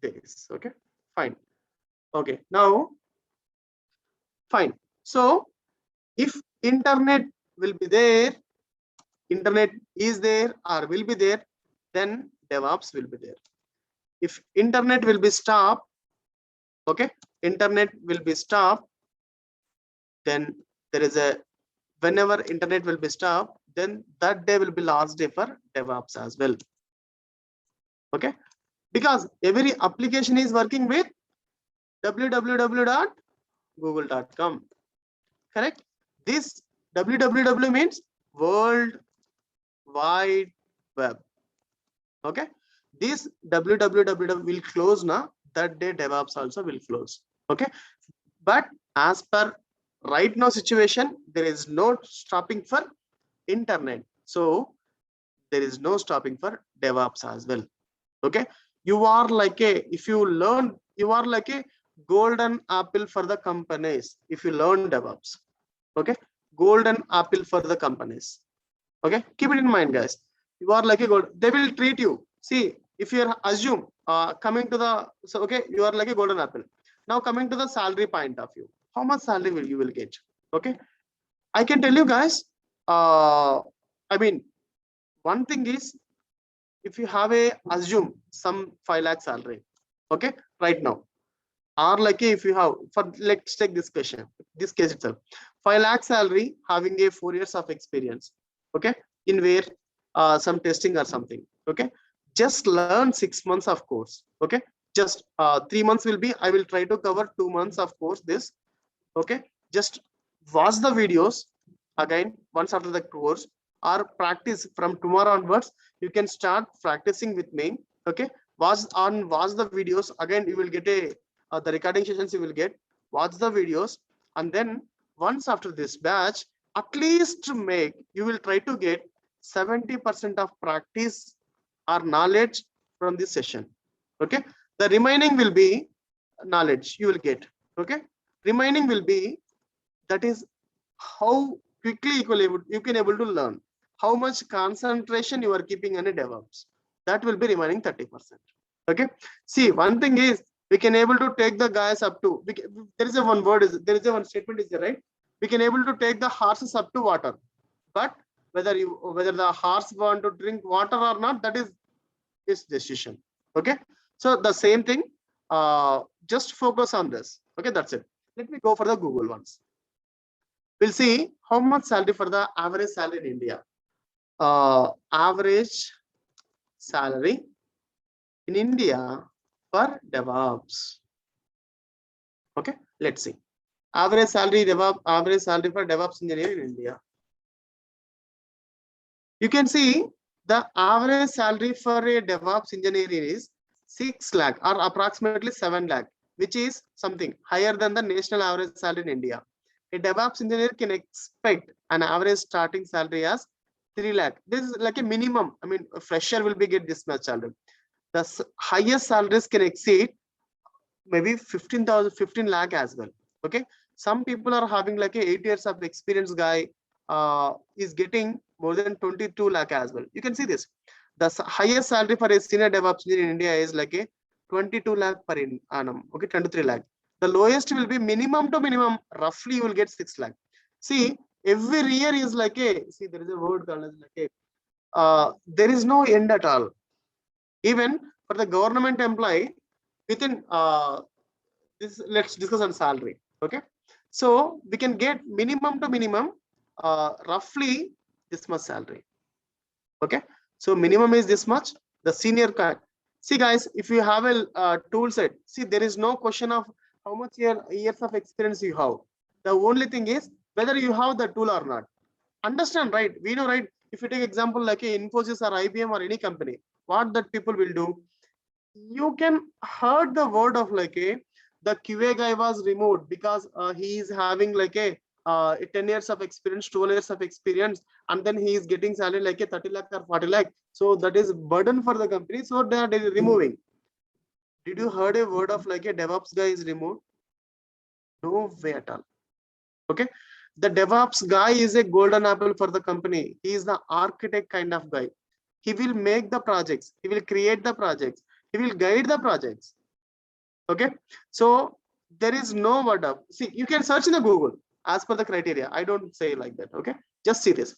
this. Okay, fine. Okay, now fine. So if internet will be there, internet is there or will be there, then DevOps will be there. If internet will be stopped, okay, internet will be stopped, then there is a, whenever internet will be stopped, then that day will be last day for DevOps as well. Okay, because every application is working with www.google.com. correct? This www means World Wide Web. Okay, this www will close now, that day DevOps also will close. Okay, but as per right now situation, there is no stopping for internet, so there is no stopping for DevOps as well. Okay, you are like a, if you learn, you are like a golden apple for the companies if you learn DevOps. Okay, golden apple for the companies. Okay, keep it in mind, guys. You are like a gold, they will treat you. See, if you assume coming to the, so okay, you are like a golden apple. Now coming to the salary point of view, how much salary will you will get? Okay, I can tell you guys, I mean, one thing is, if you have a assume some 5 lakh salary, okay, right now, or like if you have, for let's take this question, this case itself, 5 lakh salary, having a 4 years of experience, okay, in where some testing or something. Okay, just learn 6 months of course. Okay, just 3 months will be, I will try to cover 2 months of course this. Okay, just watch the videos again once after the course, or practice from tomorrow onwards. You can start practicing with me. Okay, watch the videos again, you will get a the recording sessions you will get, watch the videos, and then once after this batch, at least make, you will try to get 70% of practice or knowledge from this session. Okay, the remaining will be knowledge you will get. Okay, remaining will be, that is how quickly you can able to learn, how much concentration you are keeping on a DevOps, that will be remaining 30%. Okay, see, one thing is, we can able to take the guys up to, there is a one word, there is a one statement is there, right? We can able to take the horses up to water, but whether the horse want to drink water or not, that is his decision. Okay, so the same thing, just focus on this. Okay, that's it. Let me go for the Google ones. We'll see how much salary for the average salary in India. Average salary in India for DevOps. Okay, let's see. Average salary for DevOps engineer in India. You can see the average salary for a DevOps engineer is 6 lakh or approximately 7 lakh, which is something higher than the national average salary in India. A DevOps engineer can expect an average starting salary as 3 lakh. This is like a minimum. I mean, a fresher will be get this much salary. The highest salaries can exceed maybe 15 lakh as well. Okay, some people are having like a 8 years of experience guy is getting more than 22 lakh as well. You can see this. The highest salary for a senior DevOps engineer in India is like a 22 lakh per annum. Okay, 23 lakh. The lowest will be minimum to minimum, roughly you will get 6 lakh. See, every year is like a, see, there is a word called as like a, there is no end at all. Even for the government employee, within this, let's discuss on salary. Okay, so we can get minimum to minimum, roughly this much salary. Okay, so minimum is this much. The senior card. See guys, if you have a tool set, see there is no question of how much years of experience you have. The only thing is whether you have the tool or not. Understand, right? We know, right? If you take example like a Infosys or IBM or any company, what that people will do, you can heard the word of like a, the QA guy was removed because he is having like a 10 years of experience, 12 years of experience, and then he is getting salary like a 30 lakh or 40 lakh. So that is burden for the company. So they are removing. Did you heard a word of like a DevOps guy is removed? No way at all. Okay. The DevOps guy is a golden apple for the company. He is the architect kind of guy. He will make the projects. He will create the projects. He will guide the projects. Okay, so there is no word of, see, you can search in the Google as per the criteria. I don't say like that. Okay, just see this.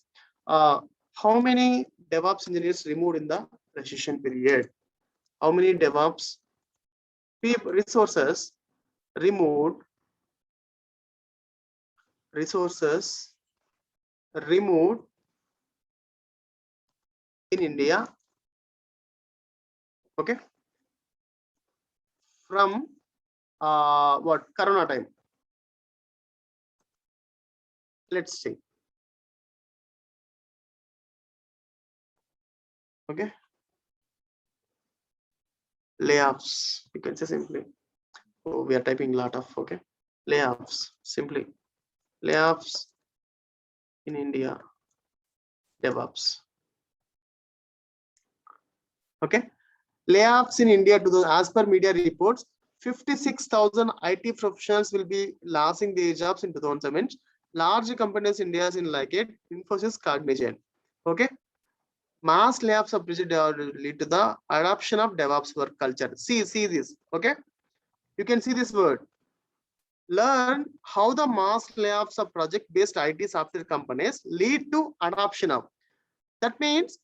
How many DevOps engineers removed in the recession period? How many DevOps resources removed? Resources removed in India. Okay, from what Corona time. Let's see. Okay, layoffs, you can say simply. Oh, we are typing a lot of, okay, layoffs, simply layoffs in India, DevOps. Okay, layoffs in India to the, as per media reports, 56,000 IT professionals will be losing their jobs in 2007. Large companies in India in like it, Infosys, Cognizant. Okay, mass layoffs of lead to the adoption of DevOps work culture. See this. Okay, you can see this word. Learn how the mass layoffs of project-based IT software companies lead to adoption of. That means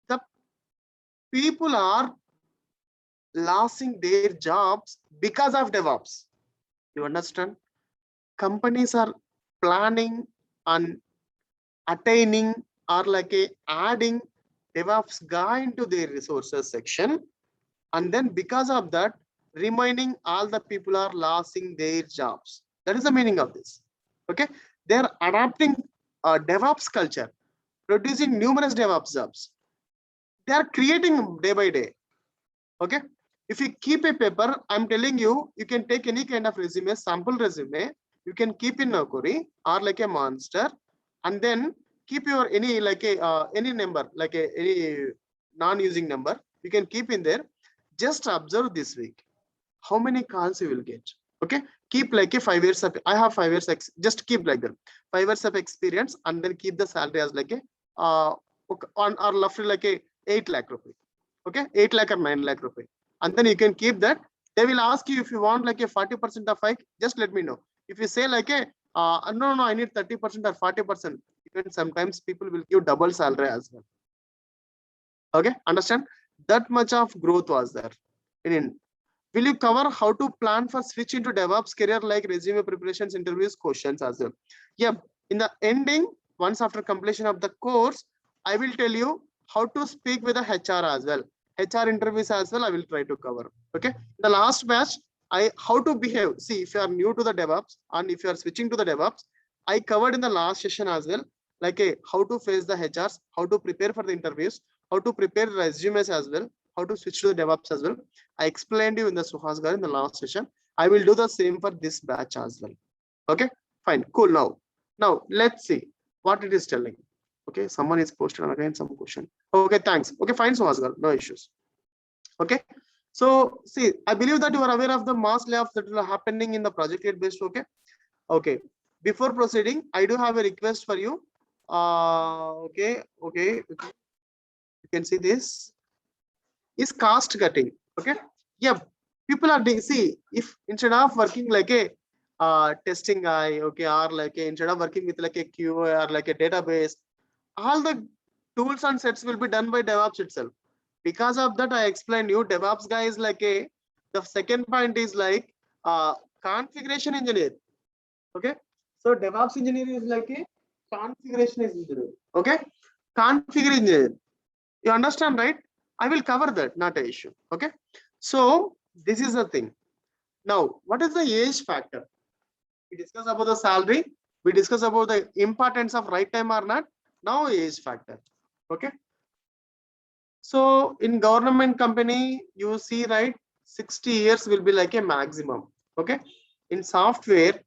the people are losing their jobs because of DevOps. You understand? Companies are planning on attaining or like a adding DevOps guy into their resources section, and then because of that, remaining all the people are losing their jobs. That is the meaning of this. Okay, they are adapting a DevOps culture, producing numerous DevOps jobs. They are creating day by day. Okay, if you keep a paper, I'm telling you, you can take any kind of resume, sample resume, you can keep in Naukri or like a Monster, and then keep your any like a any number, like a any non-using number, you can keep in there. Just observe this week how many calls you will get. Okay, keep like a 5 years of, I have 5 years, just keep like that 5 years of experience, and then keep the salary as like a on or roughly like a 8 lakh rupee. Okay, 8 lakh or 9 lakh rupee, and then you can keep that. They will ask you if you want like a 40% of hike, just let me know. If you say like a no, I need 30% or 40%, even sometimes people will give double salary as well. Okay, understand? That much of growth was there. Will you cover how to plan for switch into DevOps career, like resume preparations, interviews, questions as well? Yep. In the ending, once after completion of the course, I will tell you how to speak with the HR as well. HR interviews as well, I will try to cover. Okay. The last batch, how to behave. See, if you are new to the DevOps and if you are switching to the DevOps, I covered in the last session as well, like how to face the HRs, how to prepare for the interviews, how to prepare resumes as well, how to switch to the DevOps as well. I explained you in the Suhas Gar in the last session. I will do the same for this batch as well. Okay, fine, cool. Now let's see what it is telling. Okay, someone is posted again some question. Okay, thanks. Okay, fine, Suhas Gar, no issues. Okay, So see, I believe that you are aware of the mass layoffs that are happening in the project lead based. Okay. Okay. Before proceeding, I do have a request for you. Okay. You can see this is cost cutting. Okay. Yeah. People are see, if instead of working like a testing guy, okay, or like instead of working with like a QA or like a database, all the tools and sets will be done by DevOps itself. Because of that, I explained you DevOps guy is like a, the second point is like configuration engineer. Okay. So DevOps engineer is like a configuration engineer. Okay. Configuration engineer. You understand, right? I will cover that, not an issue. Okay. So this is the thing. Now, what is the age factor? We discuss about the salary. We discuss about the importance of right time or not. Now age factor. Okay. So in government company, you see, right, 60 years will be like a maximum. Okay. In software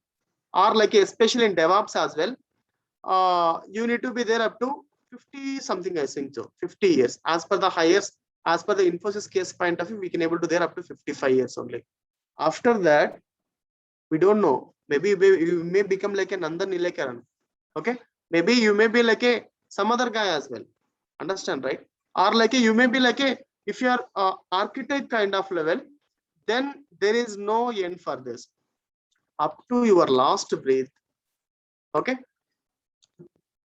or like especially in DevOps as well, you need to be there up to 50 something, I think so, 50 years. As per the highest, as per the Infosys case point of view, we can able to there up to 55 years only. After that, we don't know. Maybe you may become like a Nandan Nilekaran. Okay. Maybe you may be like a some other guy as well. Understand, right? Or like a, you may be like a, if you are architect kind of level, then there is no end for this. Up to your last breath. Okay.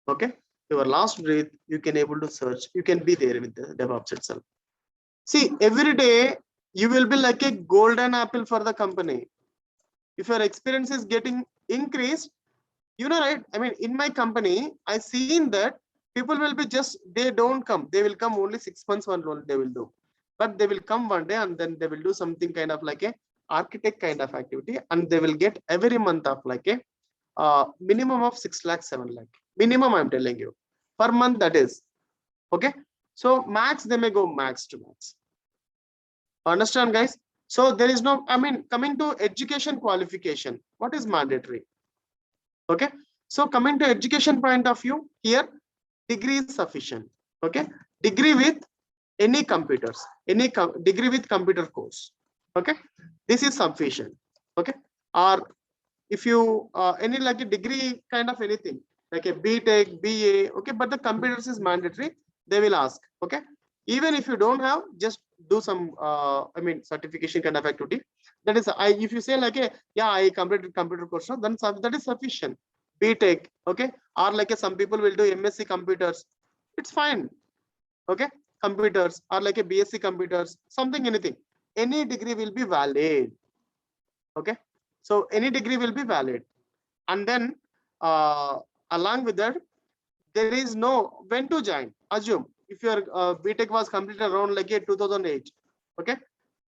Okay. Your last breath, you can able to search. You can be there with the DevOps itself. See, every day you will be like a golden apple for the company. If your experience is getting increased, you know, right? I mean, in my company, I seen that people will be just, they don't come. They will come only 6 months one role they will do. But they will come one day and then they will do something kind of like a architect kind of activity, and they will get every month of like a minimum of 6 lakh, 7 lakh. Minimum, I'm telling you. Per month, that is. Okay. So max, they may go max to max. Understand, guys? So there is no, I mean, coming to education qualification, what is mandatory? Okay. So coming to education point of view, here degree is sufficient. Okay. Degree with any computers, any degree with computer course. Okay. This is sufficient. Okay. Or if you any like a degree kind of anything like a BTech, BA, okay, but the computers is mandatory, they will ask. Okay. Even if you don't have, just do some I mean certification kind of activity. That is, if you say like a, yeah, I completed computer course, then that is sufficient. BTech, okay, or like some people will do MSc computers, it's fine. Okay. Computers or like a BSc computers, something, anything, any degree will be valid. Okay. So any degree will be valid. And then along with that, there is no when to join. Assume if your BTech was completed around like a 2008, okay,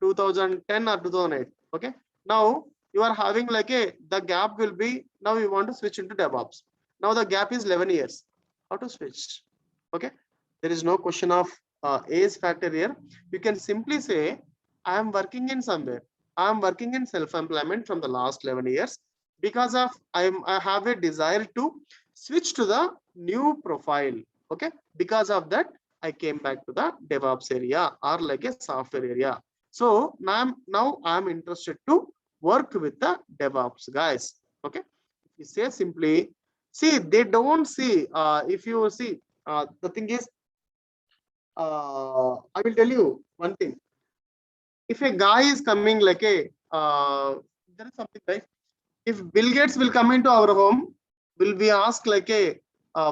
2010 or 2008, okay. Now you are having like a, the gap will be, now you want to switch into DevOps. Now the gap is 11 years. How to switch? Okay. There is no question of age factor here. You can simply say, I am working in somewhere. I am working in self-employment from the last 11 years. Because of I have a desire to switch to the new profile. Okay. Because of that, I came back to the DevOps area or like a software area. So now I'm interested to work with the DevOps guys. Okay. If you say simply, see, they don't see, if you see, the thing is, I will tell you one thing. If a guy is coming like a, there is something like, if Bill Gates will come into our home, will we ask like a,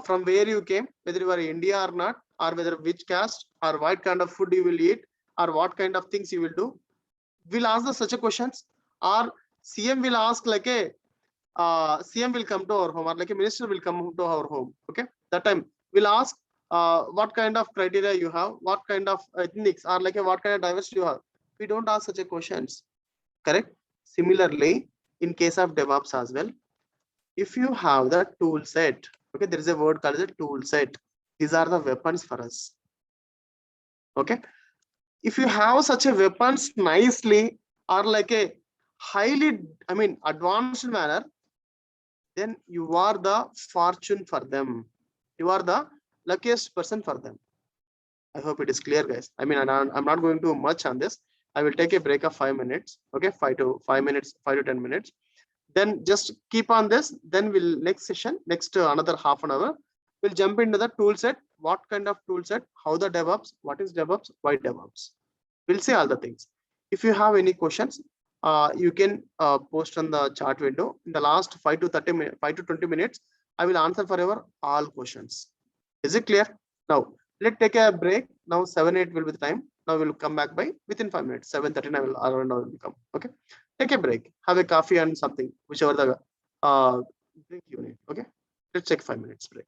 from where you came, whether you are India or not, or whether which caste, or what kind of food you will eat, or what kind of things you will do? We'll ask the such a questions. Or CM will ask like a, CM will come to our home, or like a minister will come to our home. Okay. That time we'll ask what kind of criteria you have, what kind of ethnics, or like a, what kind of diversity you have. We don't ask such a questions. Correct. Similarly, in case of DevOps as well, if you have the tool set, okay, there is a word called as a tool set. These are the weapons for us. Okay. If you have such a weapons nicely or like a highly, I mean, advanced manner, then you are the fortune for them. You are the luckiest person for them. I hope it is clear, guys. I mean, I'm not going to much on this. I will take a break of 5 minutes. Okay, 5 to 10 minutes. Then just keep on this. Then we'll next session, next another half an hour, we'll jump into the tool set. What kind of tool set? How the DevOps? What is DevOps? Why DevOps? We'll see all the things. If you have any questions, you can post on the chat window. In the last 5 to 20 minutes, I will answer for your all questions. Is it clear? Now let's take a break. Now 7-8 will be the time. Now we'll come back by within 5 minutes. 7:30 I will around I will come. Okay. Take a break. Have a coffee and something, whichever the drink you need. Okay. Let's take 5 minutes break.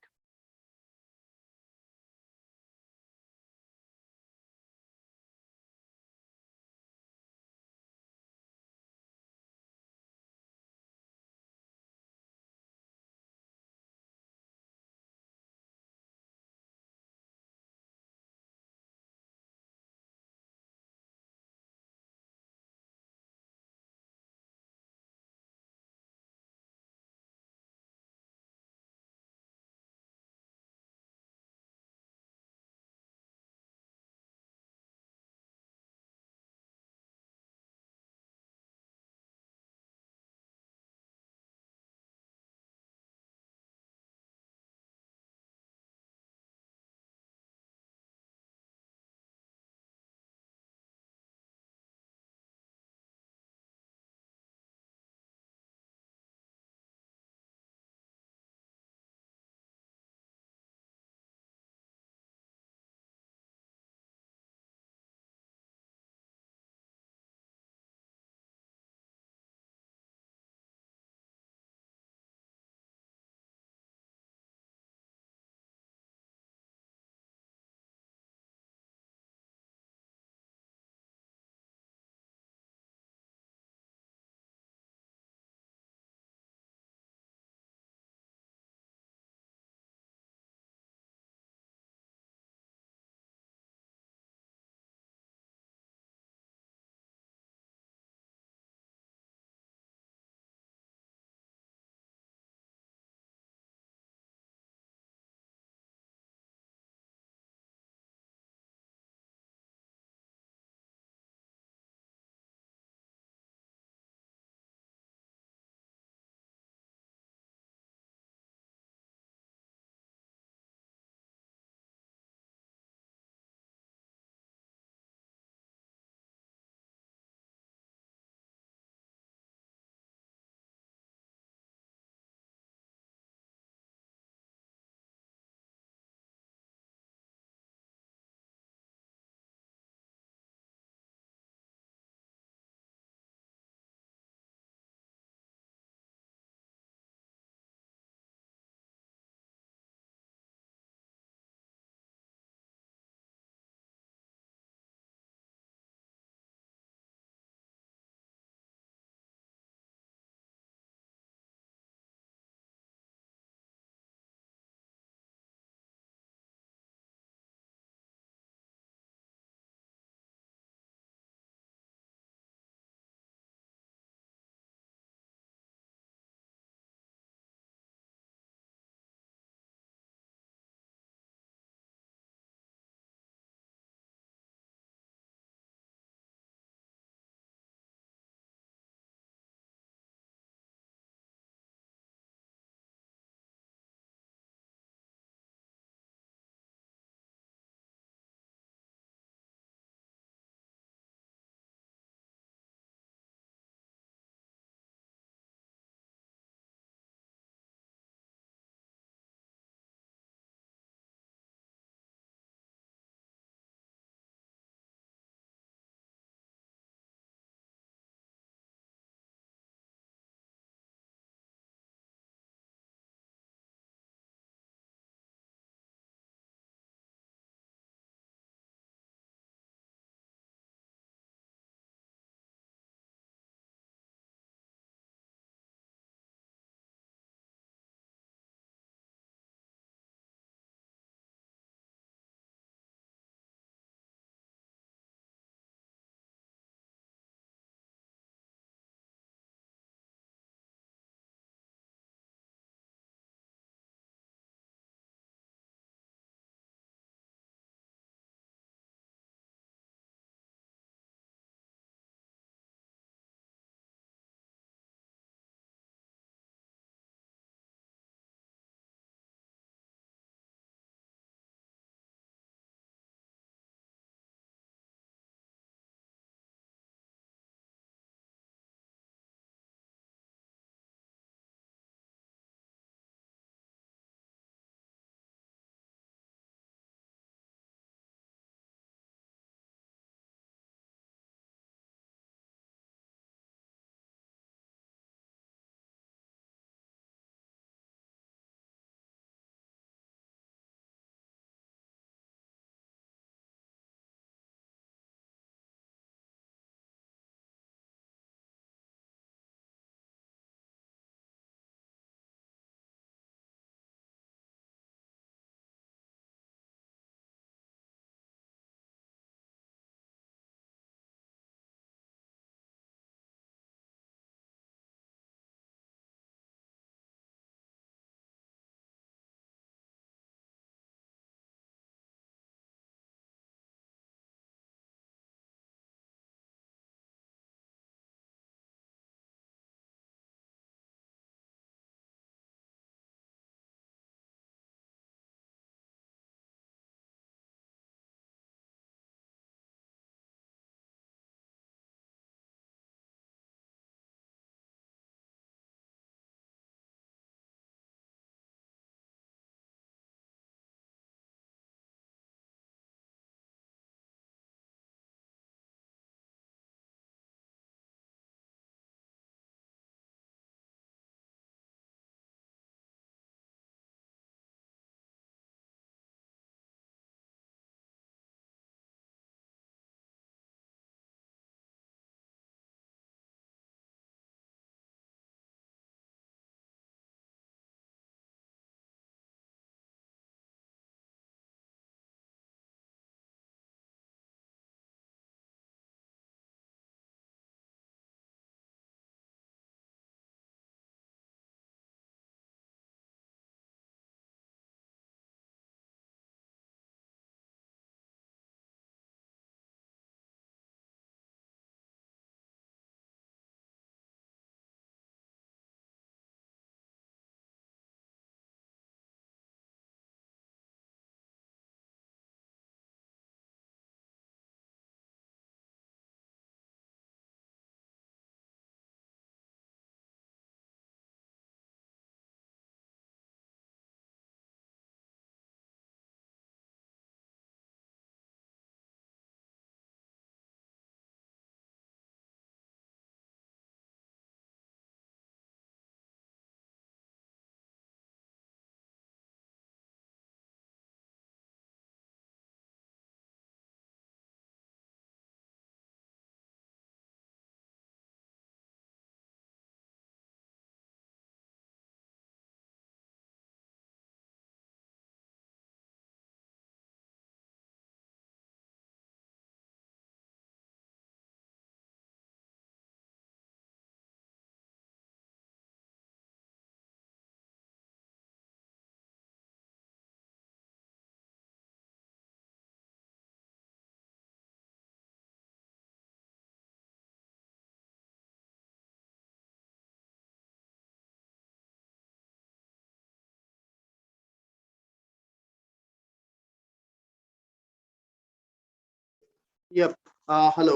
Yep. Hello.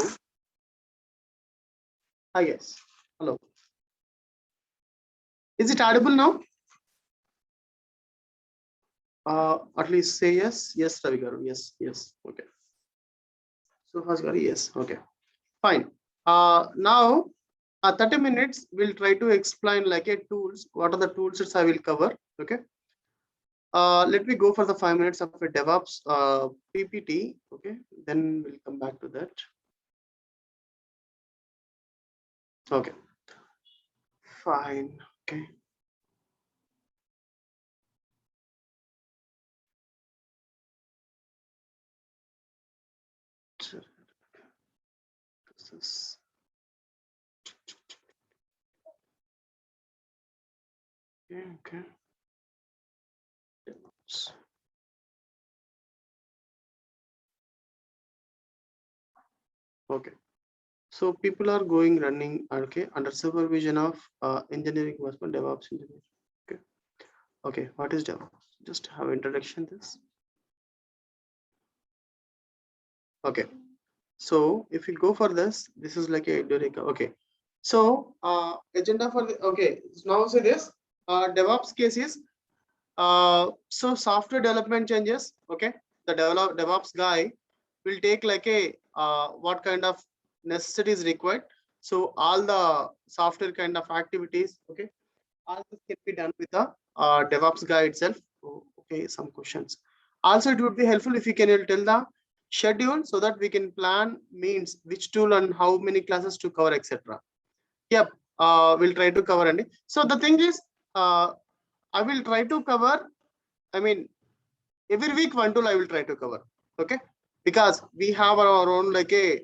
Hi guys. Hello. Is it audible now? At least say yes. Yes, Ravi garu. Yes. Yes. Okay. Suhas garu. Yes. Okay. Fine. Now 30 minutes we'll try to explain like a tools. What are the tools that I will cover? Okay. Let me go for the 5 minutes of a DevOps PPT. Okay. Then we'll come back to that. Okay. Fine. Okay. This is okay. DevOps. Okay. So people are going running, okay, under supervision of engineering management DevOps engineer. Okay. Okay. What is DevOps? Just have introduction this. Okay. So if you go for this, this is like a okay. So agenda for the okay. Now say this DevOps cases. So software development changes. Okay. The DevOps guy will take like a what kind of necessity is required. So all the software kind of activities. Okay. All this can be done with the DevOps guy itself. Oh, okay. Some questions. Also, it would be helpful if you can tell the schedule so that we can plan means which tool and how many classes to cover, etc. Yep, we'll try to cover any. So the thing is, I will try to cover. I mean, every week one tool I will try to cover. Okay, because we have our own like a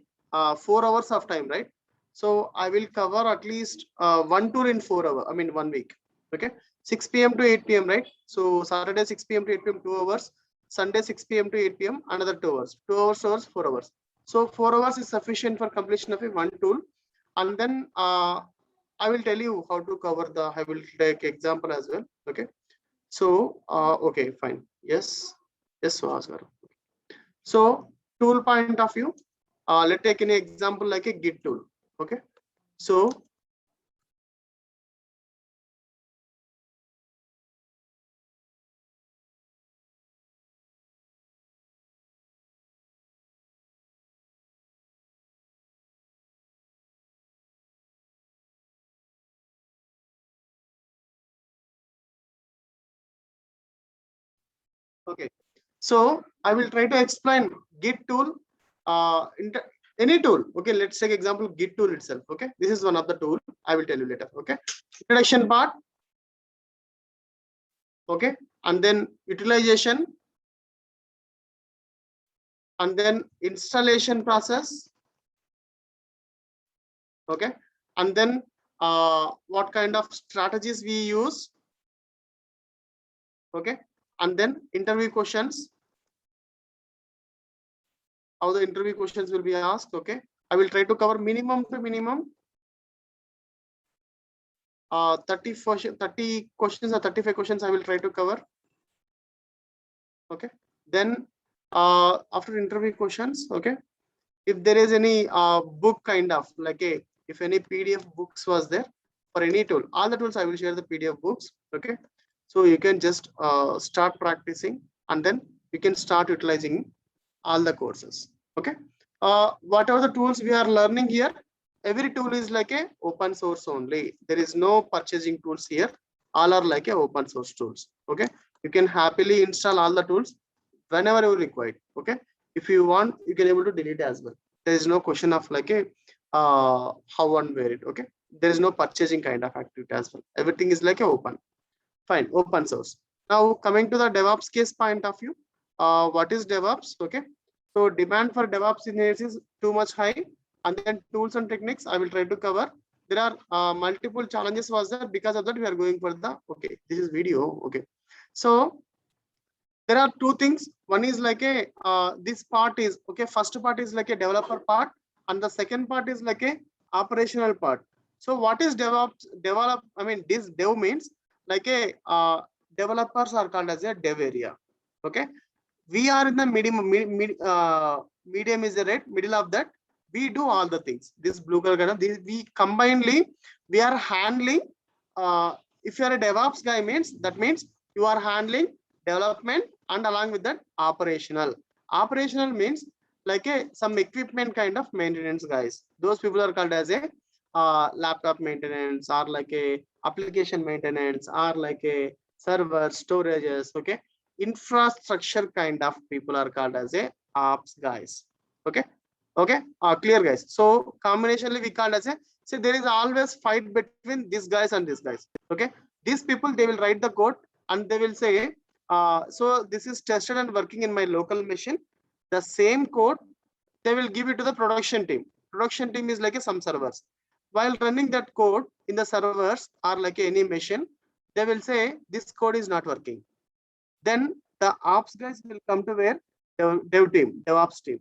4 hours of time, right? So I will cover at least one tool in 4 hours. I mean 1 week. Okay, 6 p.m. to 8 p.m. right? So Saturday 6 p.m. to 8 p.m. 2 hours. Sunday 6 p.m. to 8 p.m. another 2 hours. 2 hours, 2 hours, 4 hours. So 4 hours is sufficient for completion of a one tool. And then I will tell you how to cover the. I will take example as well. Okay. So okay, fine. Yes. Yes, Suhas garu. So tool point of view, let's take an example like a Git tool. Okay. So okay. So I will try to explain Git tool, any tool. Okay, let's take example Git tool itself. Okay, this is one of the tool. I will tell you later. Okay, introduction part. Okay, and then utilization, and then installation process. Okay, and then what kind of strategies we use. Okay, and then interview questions, how the interview questions will be asked. Okay, I will try to cover minimum to minimum 30 questions or 35 questions I will try to cover. Okay, then after interview questions, okay, if there is any book kind of like a if any PDF books was there for any tool, all the tools I will share the PDF books. Okay, so you can just start practicing and then you can start utilizing all the courses. Okay, whatever the tools we are learning here, every tool is like a open source only. There is no purchasing tools here. All are like a open source tools. Okay, you can happily install all the tools whenever you require. Okay, if you want, you can able to delete as well. There is no question of like a how and where it. Okay, there is no purchasing kind of activity as well. Everything is like a open. Fine, open source. Now coming to the DevOps case point of view, what is DevOps? Okay, so demand for DevOps engineers is too much high, and then tools and techniques I will try to cover. There are multiple challenges was there, because of that we are going for the okay. This is video. Okay, so there are two things. One is like a this part is okay. First part is like a developer part, and the second part is like a operational part. So what is DevOps? I mean, this dev means like a developers are called as a dev area. Okay, we are in the medium is the red, middle of that. We do all the things. This blue color kind of we combinedly we are handling. If you are a DevOps guy, means that means you are handling development and along with that operational. Operational means like some equipment kind of maintenance guys. Those people are called as a laptop maintenance, or like a application maintenance, or like a server storages. Okay, infrastructure kind of people are called as a ops guys. Okay, clear guys. So combinationally we called as a, so there is always fight between these guys and these guys. Okay, these people, they will write the code and they will say so this is tested and working in my local machine. The same code they will give it to the production team. Production team is like some servers. While running that code in the servers or like any machine, they will say this code is not working. Then the ops guys will come to where DevOps team,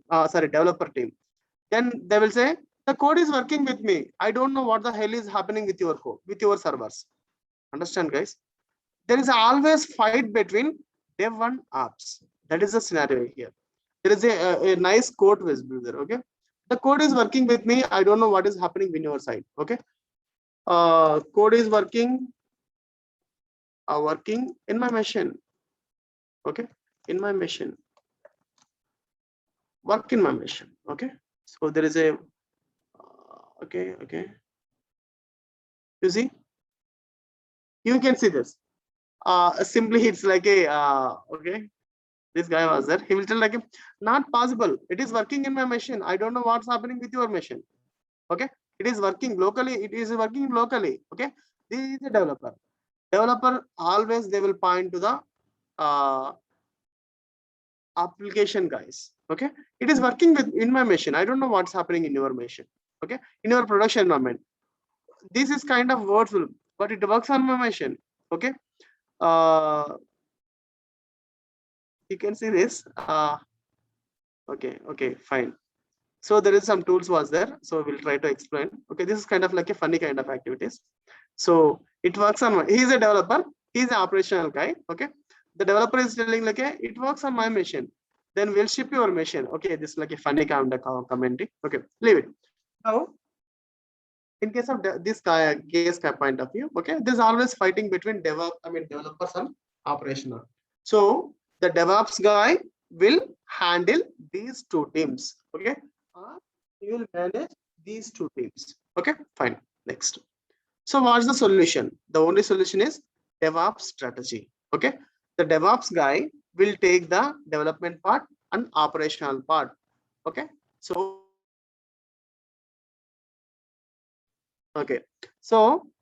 developer team. Then they will say the code is working with me. I don't know what the hell is happening with your code, with your servers. Understand, guys? There is always fight between dev and ops. That is the scenario here. There is a nice code visible there. Okay, the code is working with me. I don't know what is happening in your side. Okay, code is working in my machine. Okay, in my machine, work in my machine. Okay, so there is a okay, you see, you can see this. Simply it's like a okay, this guy was there. He will tell like, not possible. It is working in my machine. I don't know what's happening with your machine. Okay, it is working locally. It is working locally. Okay, this is a developer. Developer always they will point to the application guys. Okay, it is working in my machine. I don't know what's happening in your machine. Okay, in your production environment. This is kind of wordful, but it works on my machine. Okay, you can see this. Okay, fine. So there is some tools was there. So we'll try to explain. Okay, this is kind of like a funny kind of activities. So it works on he's a developer, he's an operational guy. Okay, the developer is telling like it works on my machine. Then we'll ship your machine. Okay, this is like a funny kind of commentary. Okay, leave it. Now, in case of this guy case point of view, okay, there's always fighting between developers and operational. So the DevOps guy will handle these two teams. Okay, he will manage these two teams. Okay, fine. Next. So what's the solution? The only solution is DevOps strategy. Okay, the DevOps guy will take the development part and operational part. Okay, so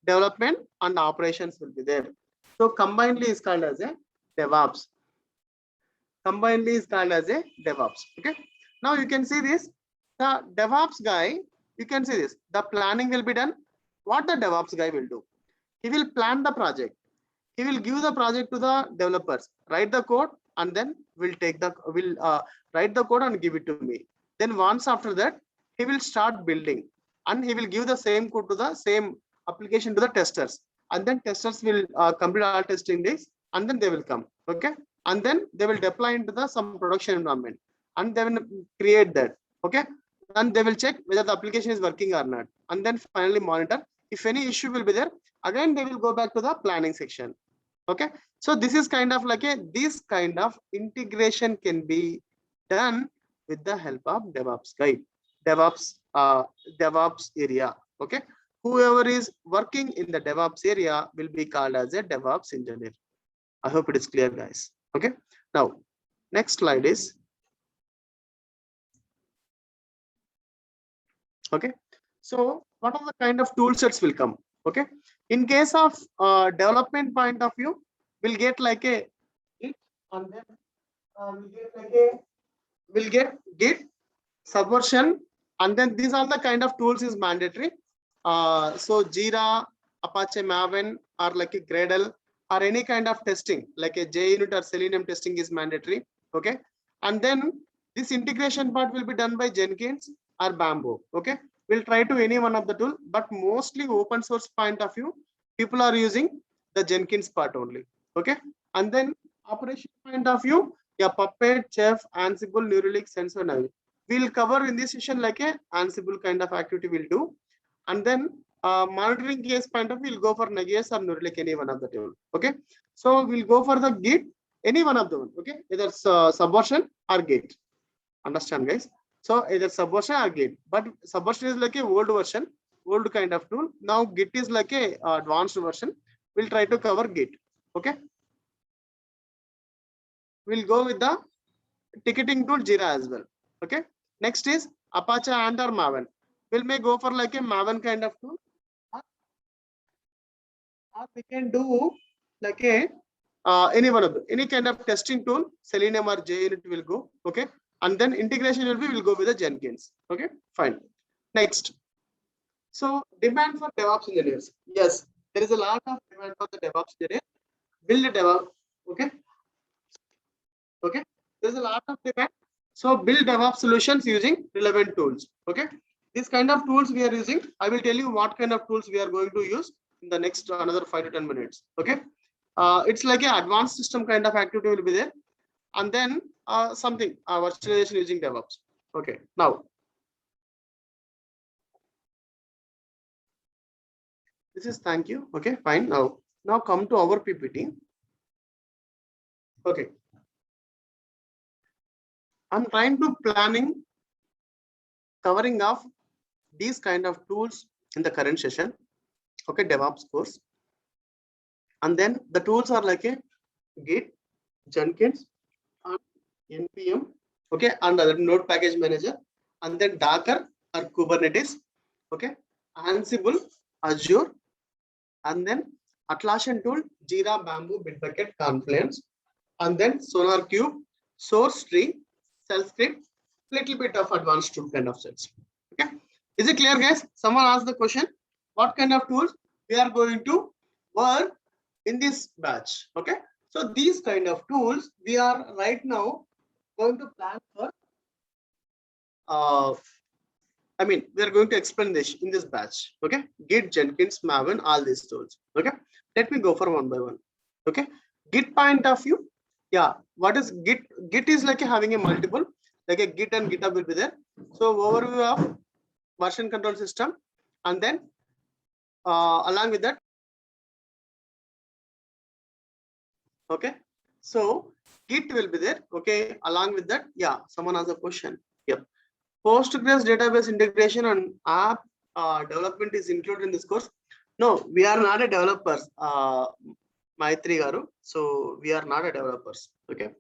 development and operations will be there. So combinedly is called as a DevOps. Combinedly is called as a DevOps. Okay, now you can see this. The DevOps guy, you can see this. The planning will be done. What the DevOps guy will do? He will plan the project. He will give the project to the developers, write the code, and then will write the code and give it to me. Then once after that, he will start building, and he will give the same code to the same application to the testers, and then testers will complete all testing days, and then they will come. Okay, and then they will deploy into the some production environment, and they will create that. Okay, and they will check whether the application is working or not, and then finally monitor. If any issue will be there, again they will go back to the planning section. Okay, so this is kind of like this kind of integration can be done with the help of DevOps guy, DevOps area. Okay, whoever is working in the DevOps area will be called as a DevOps engineer. I hope it is clear, guys. Okay, now next slide is okay. So what are the kind of tool sets will come? Okay, in case of development point of view, we'll get like a Git, and then we'll get Git, Subversion, and then these are the kind of tools is mandatory. So Jira, Apache Maven, or like a Gradle, or any kind of testing like a JUnit or Selenium testing is mandatory. Okay, and then this integration part will be done by Jenkins or Bamboo. Okay, we'll try to any one of the tool, but mostly open source point of view, people are using the Jenkins part only. Okay, and then operation point of view, Yeah, Puppet, Chef, Ansible, Neuralink, Sensor, Navi. We'll cover in this session like a Ansible kind of activity we'll do. And then monitoring case point of view, we'll go for Nagios or Neuralink, any one of the two. Okay. So we'll go for the Git, any one of them. Okay. Either Subversion or Git. Understand, guys? So either Subversion or Git. But Subversion is like a old version, old kind of tool. Now Git is like a advanced version. We'll try to cover Git. Okay. We'll go with the ticketing tool Jira as well. Okay. Next is Apache and or Maven. We may go for like a Maven kind of tool. Or we can do like a any one of them, any kind of testing tool, Selenium or JUnit will go. Okay. And then integration will be, we'll go with the Jenkins. Okay. Fine. Next. So demand for DevOps engineers. Yes, there is a lot of demand for the DevOps engineer. Build a DevOps. Okay. Okay. There's a lot of demand. So build DevOps solutions using relevant tools. Okay. This kind of tools we are using. I will tell you what kind of tools we are going to use in the next another 5 to 10 minutes. Okay. It's like an advanced system kind of activity will be there. And then something virtualization using DevOps. Okay. Now, this is thank you. Okay, fine. Now come to our PPT. Okay. I'm trying to planning covering of these kind of tools in the current session. Okay, DevOps course. And then the tools are like a Git, Jenkins, and NPM. Okay, and other node package manager, and then Docker or Kubernetes. Okay, Ansible, Azure, and then Atlassian tool, Jira, Bamboo, Bitbucket, Confluence, and then SonarQube, SourceTree, ShellScript, little bit of advanced tool kind of sets. Okay, is it clear, guys? Someone asked the question, what kind of tools we are going to work in this batch? Okay, so these kind of tools we are right now going to plan for. I mean, we are going to explain this in this batch. Okay, Git, Jenkins, Maven, all these tools. Okay, let me go for one by one. Okay, Git point of view. Yeah, what is Git? Git is like having a multiple, like a Git and GitHub will be there. So overview of version control system, and then along with that. Okay, so Git will be there. Okay, along with that, yeah, someone has a question. Yep. Postgres database integration and app development is included in this course. No, we are not a developers, Maitri Garu. So we are not a developers. Okay.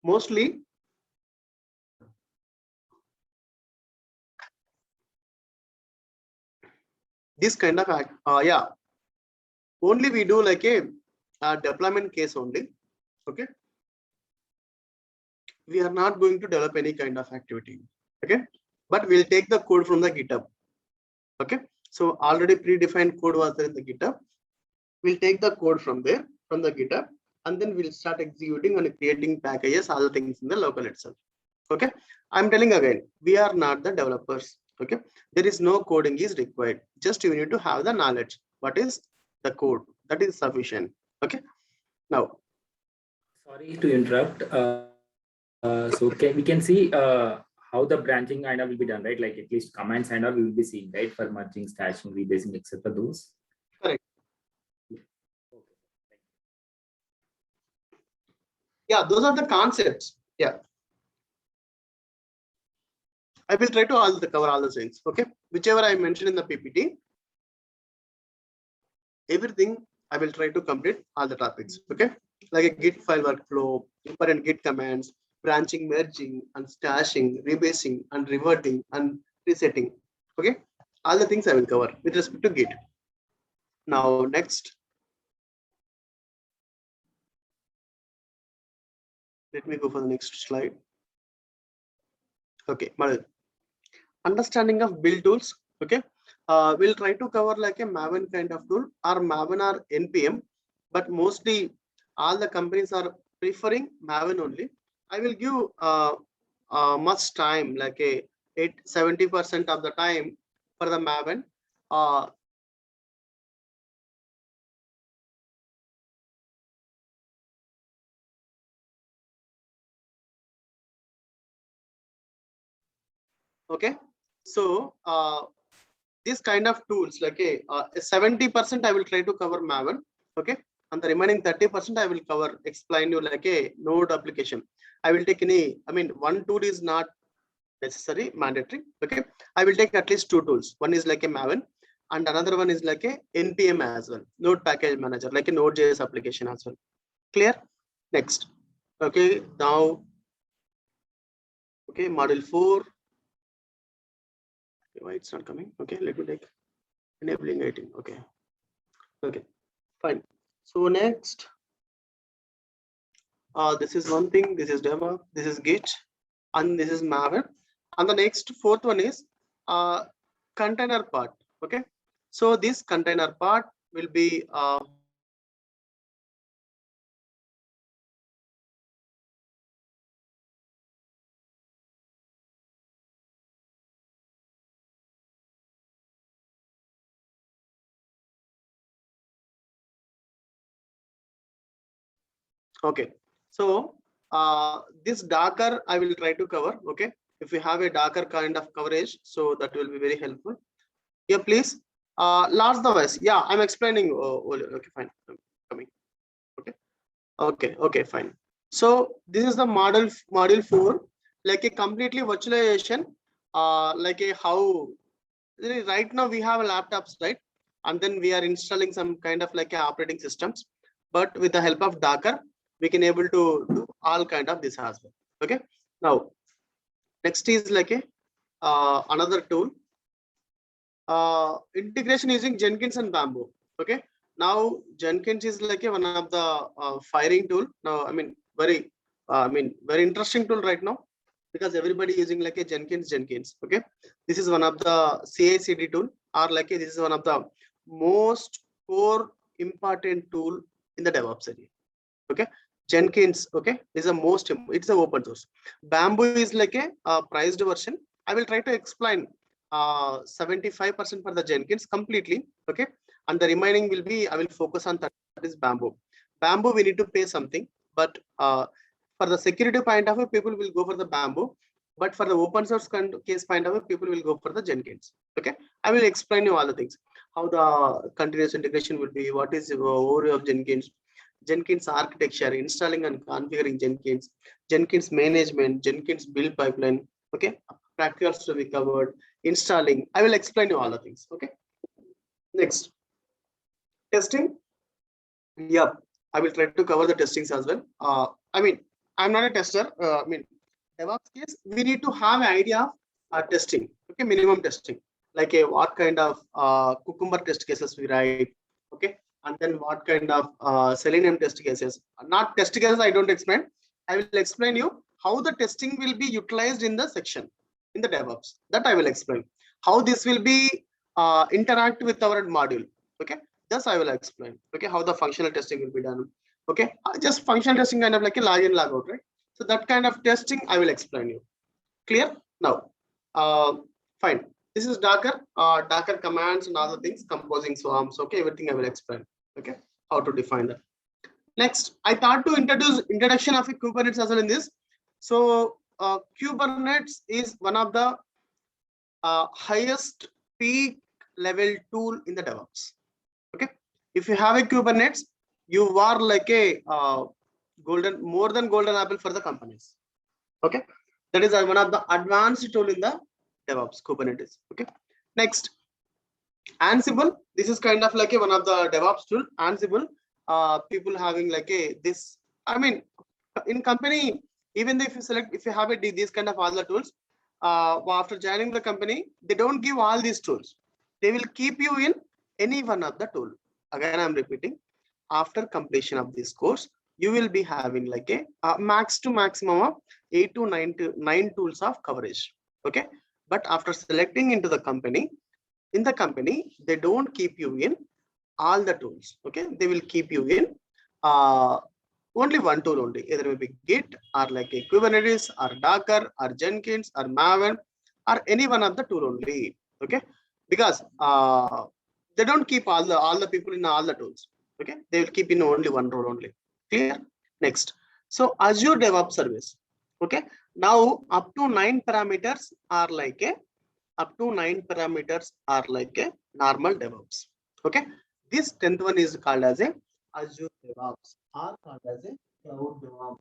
Mostly this kind of yeah. Only we do like a deployment case only. Okay. We are not going to develop any kind of activity. Okay, but we'll take the code from the GitHub. Okay, so already predefined code was there in the GitHub. We'll take the code from there, from the GitHub, and then we'll start executing and creating packages, all the things in the local itself. Okay, I'm telling again, we are not the developers. Okay, there is no coding is required. Just you need to have the knowledge. What is the code? That is sufficient. Okay, now. Sorry to interrupt. So we can see how the branching kind of will be done, right? Like at least commands and all we will be seeing, right? For merging, stashing, rebasing, etc. Those. Correct. Yeah, those are the concepts. Yeah. I will try to cover all the things. Okay. Whichever I mentioned in the PPT, everything I will try to complete all the topics. Okay. Like a Git file workflow, important Git commands, branching, merging, and stashing, rebasing, and reverting, and resetting. Okay, all the things I will cover with respect to Git. Now, next. Let me go for the next slide. Okay, understanding of build tools. Okay, we'll try to cover like a Maven kind of tool or Maven or NPM, but mostly all the companies are preferring Maven only. I will give much time, like a 70% of the time for the Maven. Okay, so this kind of tools, like 70% I will try to cover Maven. Okay, and the remaining 30% I will cover, explain you like a node application. I will take any, I mean, one tool is not necessary, mandatory. Okay, I will take at least two tools. One is like a Maven, and another one is like a NPM as well, Node Package Manager, like a Node.js application as well. Clear? Next. Okay, now, okay, module 4. Why it's not coming? Okay, let me take enabling 18. Okay, okay, fine. So next, this is one thing. This is demo. This is Git, and this is Maven. And the next fourth one is container part. Okay, so this container part will be okay. So this Docker I will try to cover. Okay, if you have a Docker kind of coverage, so that will be very helpful. Yeah, please. Last the voice. Yeah, I'm explaining. Okay, fine. I'm coming. Okay. Okay, fine. So this is the module 4, like a completely virtualization, like a how right now we have laptops, right? And then we are installing some kind of like a operating systems, but with the help of Docker, we can able to do all kind of this as well. Okay. Now, next is like a another tool, integration using Jenkins and Bamboo. Okay. Now Jenkins is like a one of the firing tool. Now, I mean, very interesting tool right now, because everybody using like a Jenkins. Okay, this is one of the CI/CD tool, or like this is one of the most core important tool in the DevOps area. Okay, Jenkins. Okay, is the most, it's the open source. Bamboo is like a priced version. I will try to explain 75% for the Jenkins completely. Okay, and the remaining will be, I will focus on that is Bamboo. Bamboo we need to pay something, but for the security point of view, people will go for the Bamboo, but for the open source case point of view, people will go for the Jenkins. Okay, I will explain you all the things, how the continuous integration will be, what is the overview of Jenkins, Jenkins architecture, installing and configuring Jenkins, Jenkins management, Jenkins build pipeline. Okay, practicals to be covered, installing. I will explain you all the things. Okay, next, testing. Yep, I will try to cover the testings as well. I mean, I'm not a tester. I mean, DevOps case, we need to have an idea of testing. Okay, minimum testing, like a what kind of Cucumber test cases we write. Okay, and then what kind of Selenium test cases. Not test cases, I don't explain. I will explain you how the testing will be utilized in the section in the DevOps. That I will explain. How this will be interact with our module. Okay, just I will explain. Okay, how the functional testing will be done. Okay, just functional testing kind of like a log in log out, right? So that kind of testing I will explain you. Clear? Now, fine. This is Docker, Docker commands and other things, composing swarms. Okay, everything I will explain. Okay, how to define that. Next, I thought to introduce introduction of a Kubernetes as well in this. So Kubernetes is one of the highest peak level tool in the DevOps. Okay, if you have a Kubernetes, you are like a more than golden apple for the companies. Okay, that is one of the advanced tool in the DevOps, Kubernetes. Okay, next, Ansible. This is kind of like a one of the DevOps tool. Ansible, people having like a this. I mean, in company, even if you select, if you have a these kind of all the tools, after joining the company, they don't give all these tools. They will keep you in any one of the tool. Again, I'm repeating. After completion of this course, you will be having like a max to maximum of 8 to 9 tools of coverage. Okay, but after selecting into the company, in the company, they don't keep you in all the tools. Okay, they will keep you in only one tool only. Either it will be Git or like a Kubernetes or Docker or Jenkins or Maven or any one of the tool only. Okay, because they don't keep all the people in all the tools. Okay, they will keep in only one role only. Clear? Next, so Azure DevOps Service. Okay, Now up to 9 parameters are like a normal DevOps. Okay. This 10th one is called as a Azure DevOps or called as a Cloud DevOps.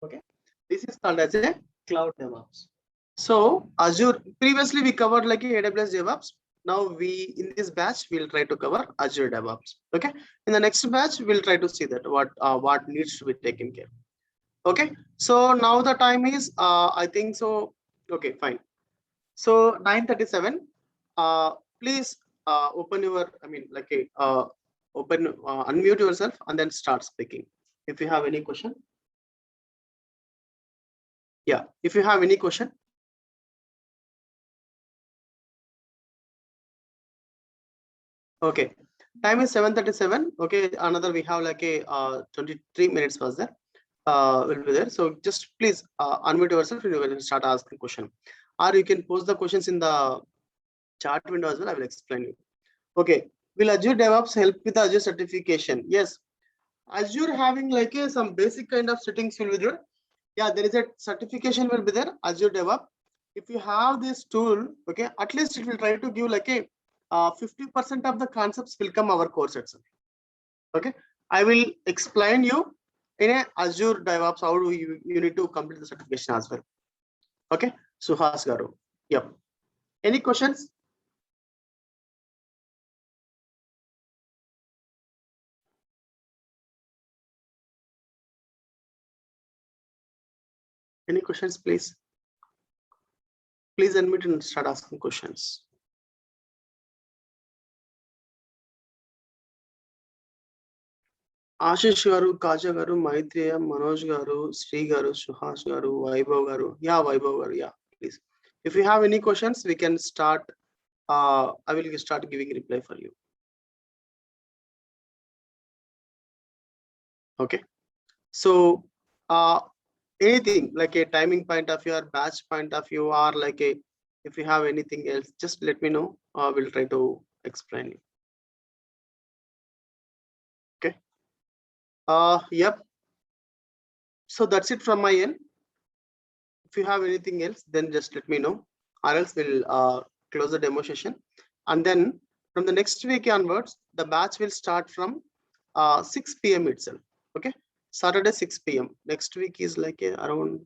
Okay. This is called as a Cloud DevOps. So Azure, previously we covered like a AWS DevOps. Now we, in this batch, we'll try to cover Azure DevOps. Okay. In the next batch, we'll try to see that what needs to be taken care. Okay. So now the time is, I think so. Okay, fine. So 9:37. Please open your, unmute yourself and then start speaking. If you have any question. Yeah, if you have any question. Okay, time is 7:37. Okay, another we have like a 23 minutes was there. Will be there. So just please unmute yourself and you will start asking question, or you can post the questions in the chat window as well. I will explain you. Okay, will Azure DevOps help with Azure certification? Yes, Azure having like a some basic kind of settings will be there. Yeah, there is a certification will be there. Azure DevOps. If you have this tool, okay, at least it will try to give like a 50% of the concepts will come our course itself. Okay, I will explain you in a Azure DevOps how do you need to complete the certification as well. Okay, Suhas Garu. Yep. Any questions? Any questions, please? Please unmute and start asking questions. Ashish Garu, Kaja Garu, Maitreya, Manoj Garu, Sri Garu, Suhas Garu, Vaibhav Garu. Yeah, Vaibhav Garu. Yeah, please. If you have any questions, we can start. I will start giving reply for you. Okay. So, anything like a timing point of view or batch point of view, or like a, if you have anything else, just let me know. We'll try to explain you. Okay. Yep. So that's it from my end. If you have anything else, then just let me know, or else we'll close the demo session. And then from the next week onwards, the batch will start from 6 p.m. itself. Okay, Saturday 6 p.m. Next week is like around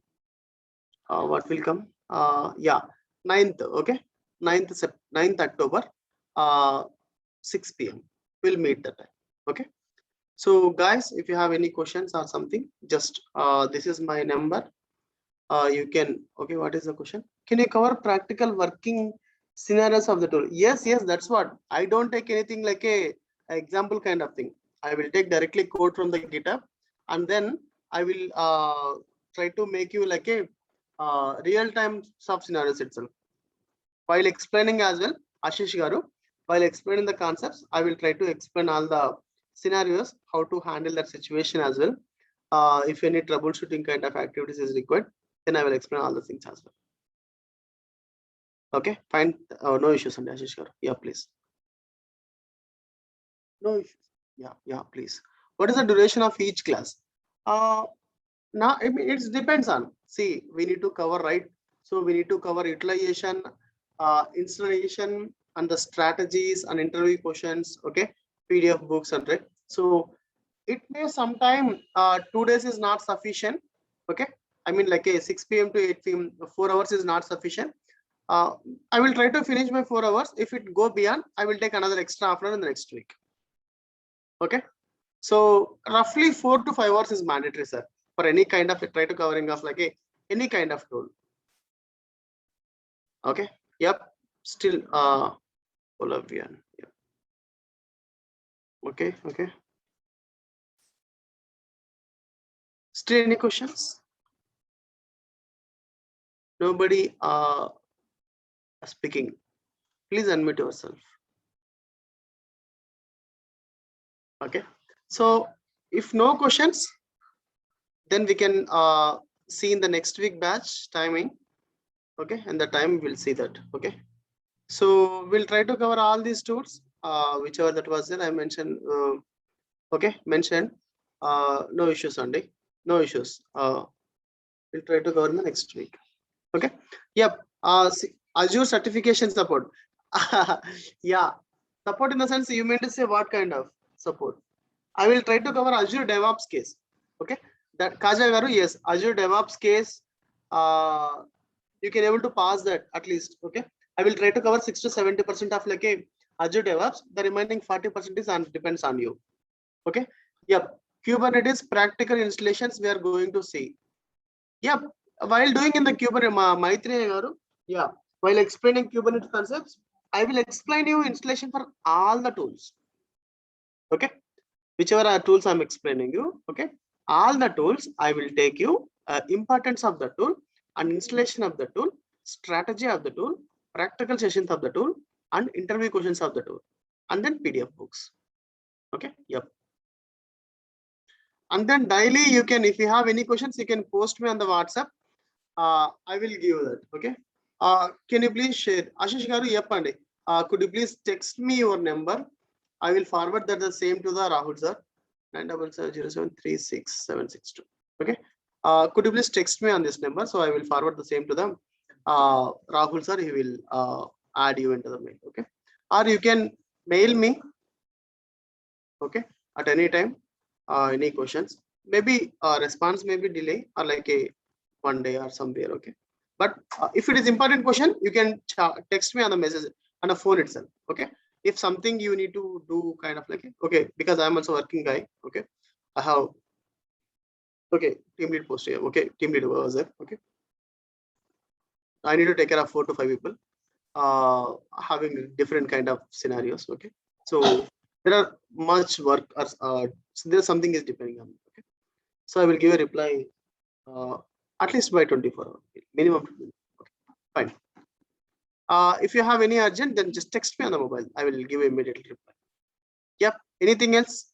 what will come? Yeah, 9th. Okay, 9th October, 6 p.m. We'll meet that time. Okay. So guys, if you have any questions or something, just this is my number. You can, okay, what is the question? Can you cover practical working scenarios of the tool? Yes, that's what. I don't take anything like a example kind of thing. I will take directly code from the GitHub, and then I will try to make you like a real-time sub scenarios itself. While explaining as well, Ashish Garu, while explaining the concepts, I will try to explain all the scenarios, how to handle that situation as well. If any troubleshooting kind of activities is required, then I will explain all the things as well. Okay, fine. No issues, Ashish Garu. Yeah, please. No issues. Yeah, please. What is the duration of each class? Now, I mean, it depends on. See, we need to cover, right? So we need to cover utilization, installation, and the strategies and interview questions. Okay, PDF books and right. So it may sometime 2 days is not sufficient. Okay, I mean like a 6 p.m. to 8 p.m. 4 hours is not sufficient. I will try to finish my 4 hours. If it go beyond, I will take another extra half an hour in the next week. Okay, so roughly 4 to 5 hours is mandatory, sir, for any kind of try to covering of like any kind of tool. Okay, yep, still Olavian. Yep. Okay. Still any questions? Nobody speaking. Please unmute yourself. Okay, so if no questions, then we can see in the next week batch timing. Okay, and the time we'll see that. Okay, so we'll try to cover all these tools, whichever that was there I mentioned. Okay, mentioned. No issues, Andy. No issues. We'll we'll try to cover in the next week. Okay. Yep. Azure certification support. Yeah. Support in the sense you meant to say what kind of support? I will try to cover Azure DevOps case. Okay. That Kaja Garu, yes, Azure DevOps case. You can able to pass that at least. Okay. I will try to cover 60 to 70% of like a Azure DevOps. The remaining 40% is depends on you. Okay. Yep. Kubernetes practical installations we are going to see. Yep. While doing in the Kubernetes, Maitreya Garu, yeah. While explaining Kubernetes concepts, I will explain you installation for all the tools. Okay. Whichever are tools I'm explaining you. Okay. All the tools I will take you importance of the tool and installation of the tool, strategy of the tool, practical sessions of the tool, and interview questions of the tool, and then PDF books. Okay. Yep. And then daily you can, if you have any questions, you can post me on the WhatsApp. I will give that. Okay. Can you please share? Ashish Garu, yeppandi. Could you please text me your number? I will forward that the same to the Rahul sir. 97707366762. Okay. Could you please text me on this number? So I will forward the same to them. Rahul sir, he will add you into the mail. Okay. Or you can mail me. Okay. At any time. Any questions? Maybe response may be delay or like a 1 day or somewhere. Okay. But if it is important question, you can text me on the message on the phone itself. Okay. If something you need to do kind of like, okay, because I'm also working guy. Okay. I have, okay, team lead post here. Okay. Team lead was there. Okay. I need to take care of 4 to 5 people having different kind of scenarios. Okay. So there are much work so there's something is depending on me. Okay. So I will give a reply at least by 24 hours minimum. Okay. Fine. If you have any urgent, then just text me on the mobile. I will give immediate reply. Yep. Anything else?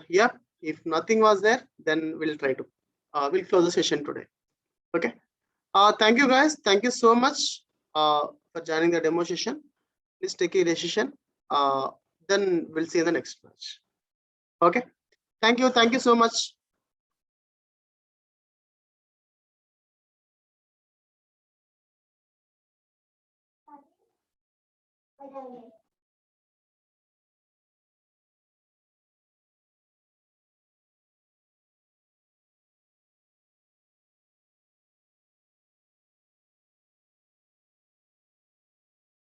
Yep. If nothing was there, then we'll try to we'll close the session today. Okay. Thank you guys. Thank you so much for joining the demo session. Please take a decision. Then we'll see in the next batch. Okay. Thank you. Thank you so much. Okay.